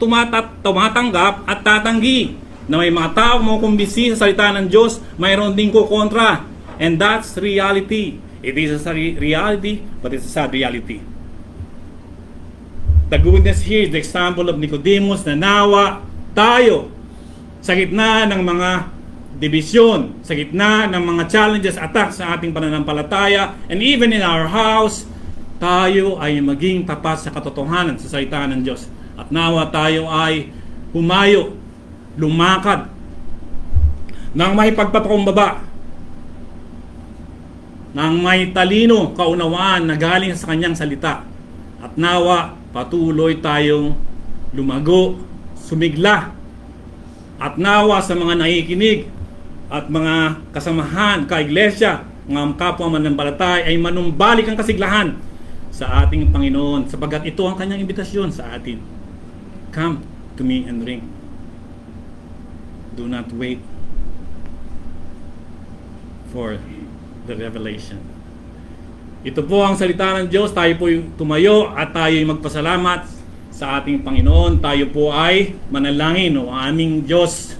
tumatanggap at tatanggi, na may mga taong makukumbisi sa salita ng Diyos, mayroon din kukontra. And that's reality. It is a reality, but it's a sad reality. The goodness here is the example of Nicodemus na nawa tayo sa gitna ng mga division, sa gitna ng mga challenges, attacks sa ating pananampalataya, and even in our house, tayo ay maging tapat sa katotohanan sa salita ng Diyos. At nawa tayo ay humayo, lumakad, nang may pagpapakumbaba, nang may talino, kaunawaan na galing sa kanyang salita. At nawa, patuloy tayong lumago, sumigla. At nawa sa mga nakikinig at mga kasamahan, ka-iglesia, mga kapwa mananampalataya ay manumbalik ang kasiglahan sa ating Panginoon, sapagkat ito ang kanyang imbitasyon sa atin. Come to me and drink. Do not wait for the revelation. Ito po ang salita ng Diyos. Tayo po tumayo at tayo magpasalamat sa ating Panginoon. Tayo po ay manalangin, o aming Diyos.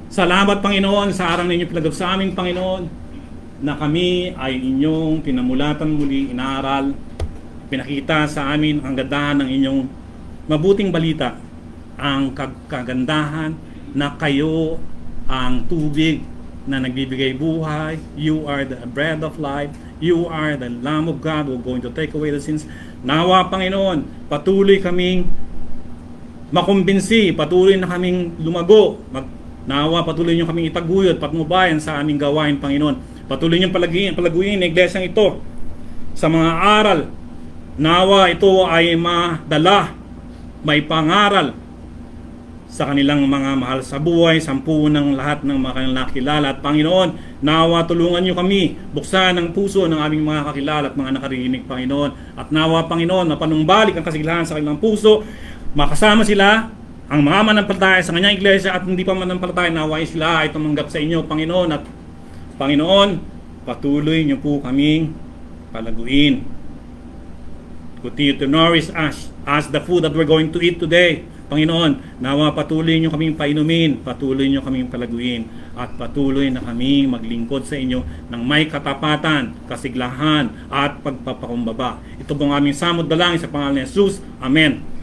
Salamat, Panginoon, sa araw ninyo pinagab sa aming Panginoon, na kami ay inyong pinamulatan muli, inaral, pinakita sa amin ang gandahan ng inyong mabuting balita, ang kagandahan na kayo ang tubig na nagbibigay buhay. You are the bread of life. You are the Lamb of God who is going to take away the sins. Nawa, Panginoon, patuloy kaming makumbinsi, patuloy na kaming lumago. Nawa, patuloy nyo kaming itaguyod, patnubayan sa aming gawain, Panginoon. Patuloy nyo palaguin ang iglesyang ito sa mga aral. Nawa, ito ay madala, may pangaral sa kanilang mga mahal sa buhay, sampu ng lahat ng mga kanilang nakilala. At Panginoon, nawa tulungan nyo kami, buksan ang puso ng aming mga kakilala at mga nakarinig, Panginoon. At nawa, Panginoon, mapanumbalik ang kasiglahan sa kanilang puso, makasama sila, ang mga manampalataya sa kanyang iglesia, at hindi pa manampalataya, nawa sila ay tumanggap sa inyo, Panginoon. At Panginoon, patuloy nyo po kaming palaguin. Continue to nourish us as the food that we're going to eat today. Panginoon, nawa patuloy nyo kaming painumin, patuloy nyo kaming palaguin, at patuloy na kaming maglingkod sa inyo ng may katapatan, kasiglahan, at pagpapakumbaba. Ito pong aming samod dalangin sa pangalan ni Jesus. Amen.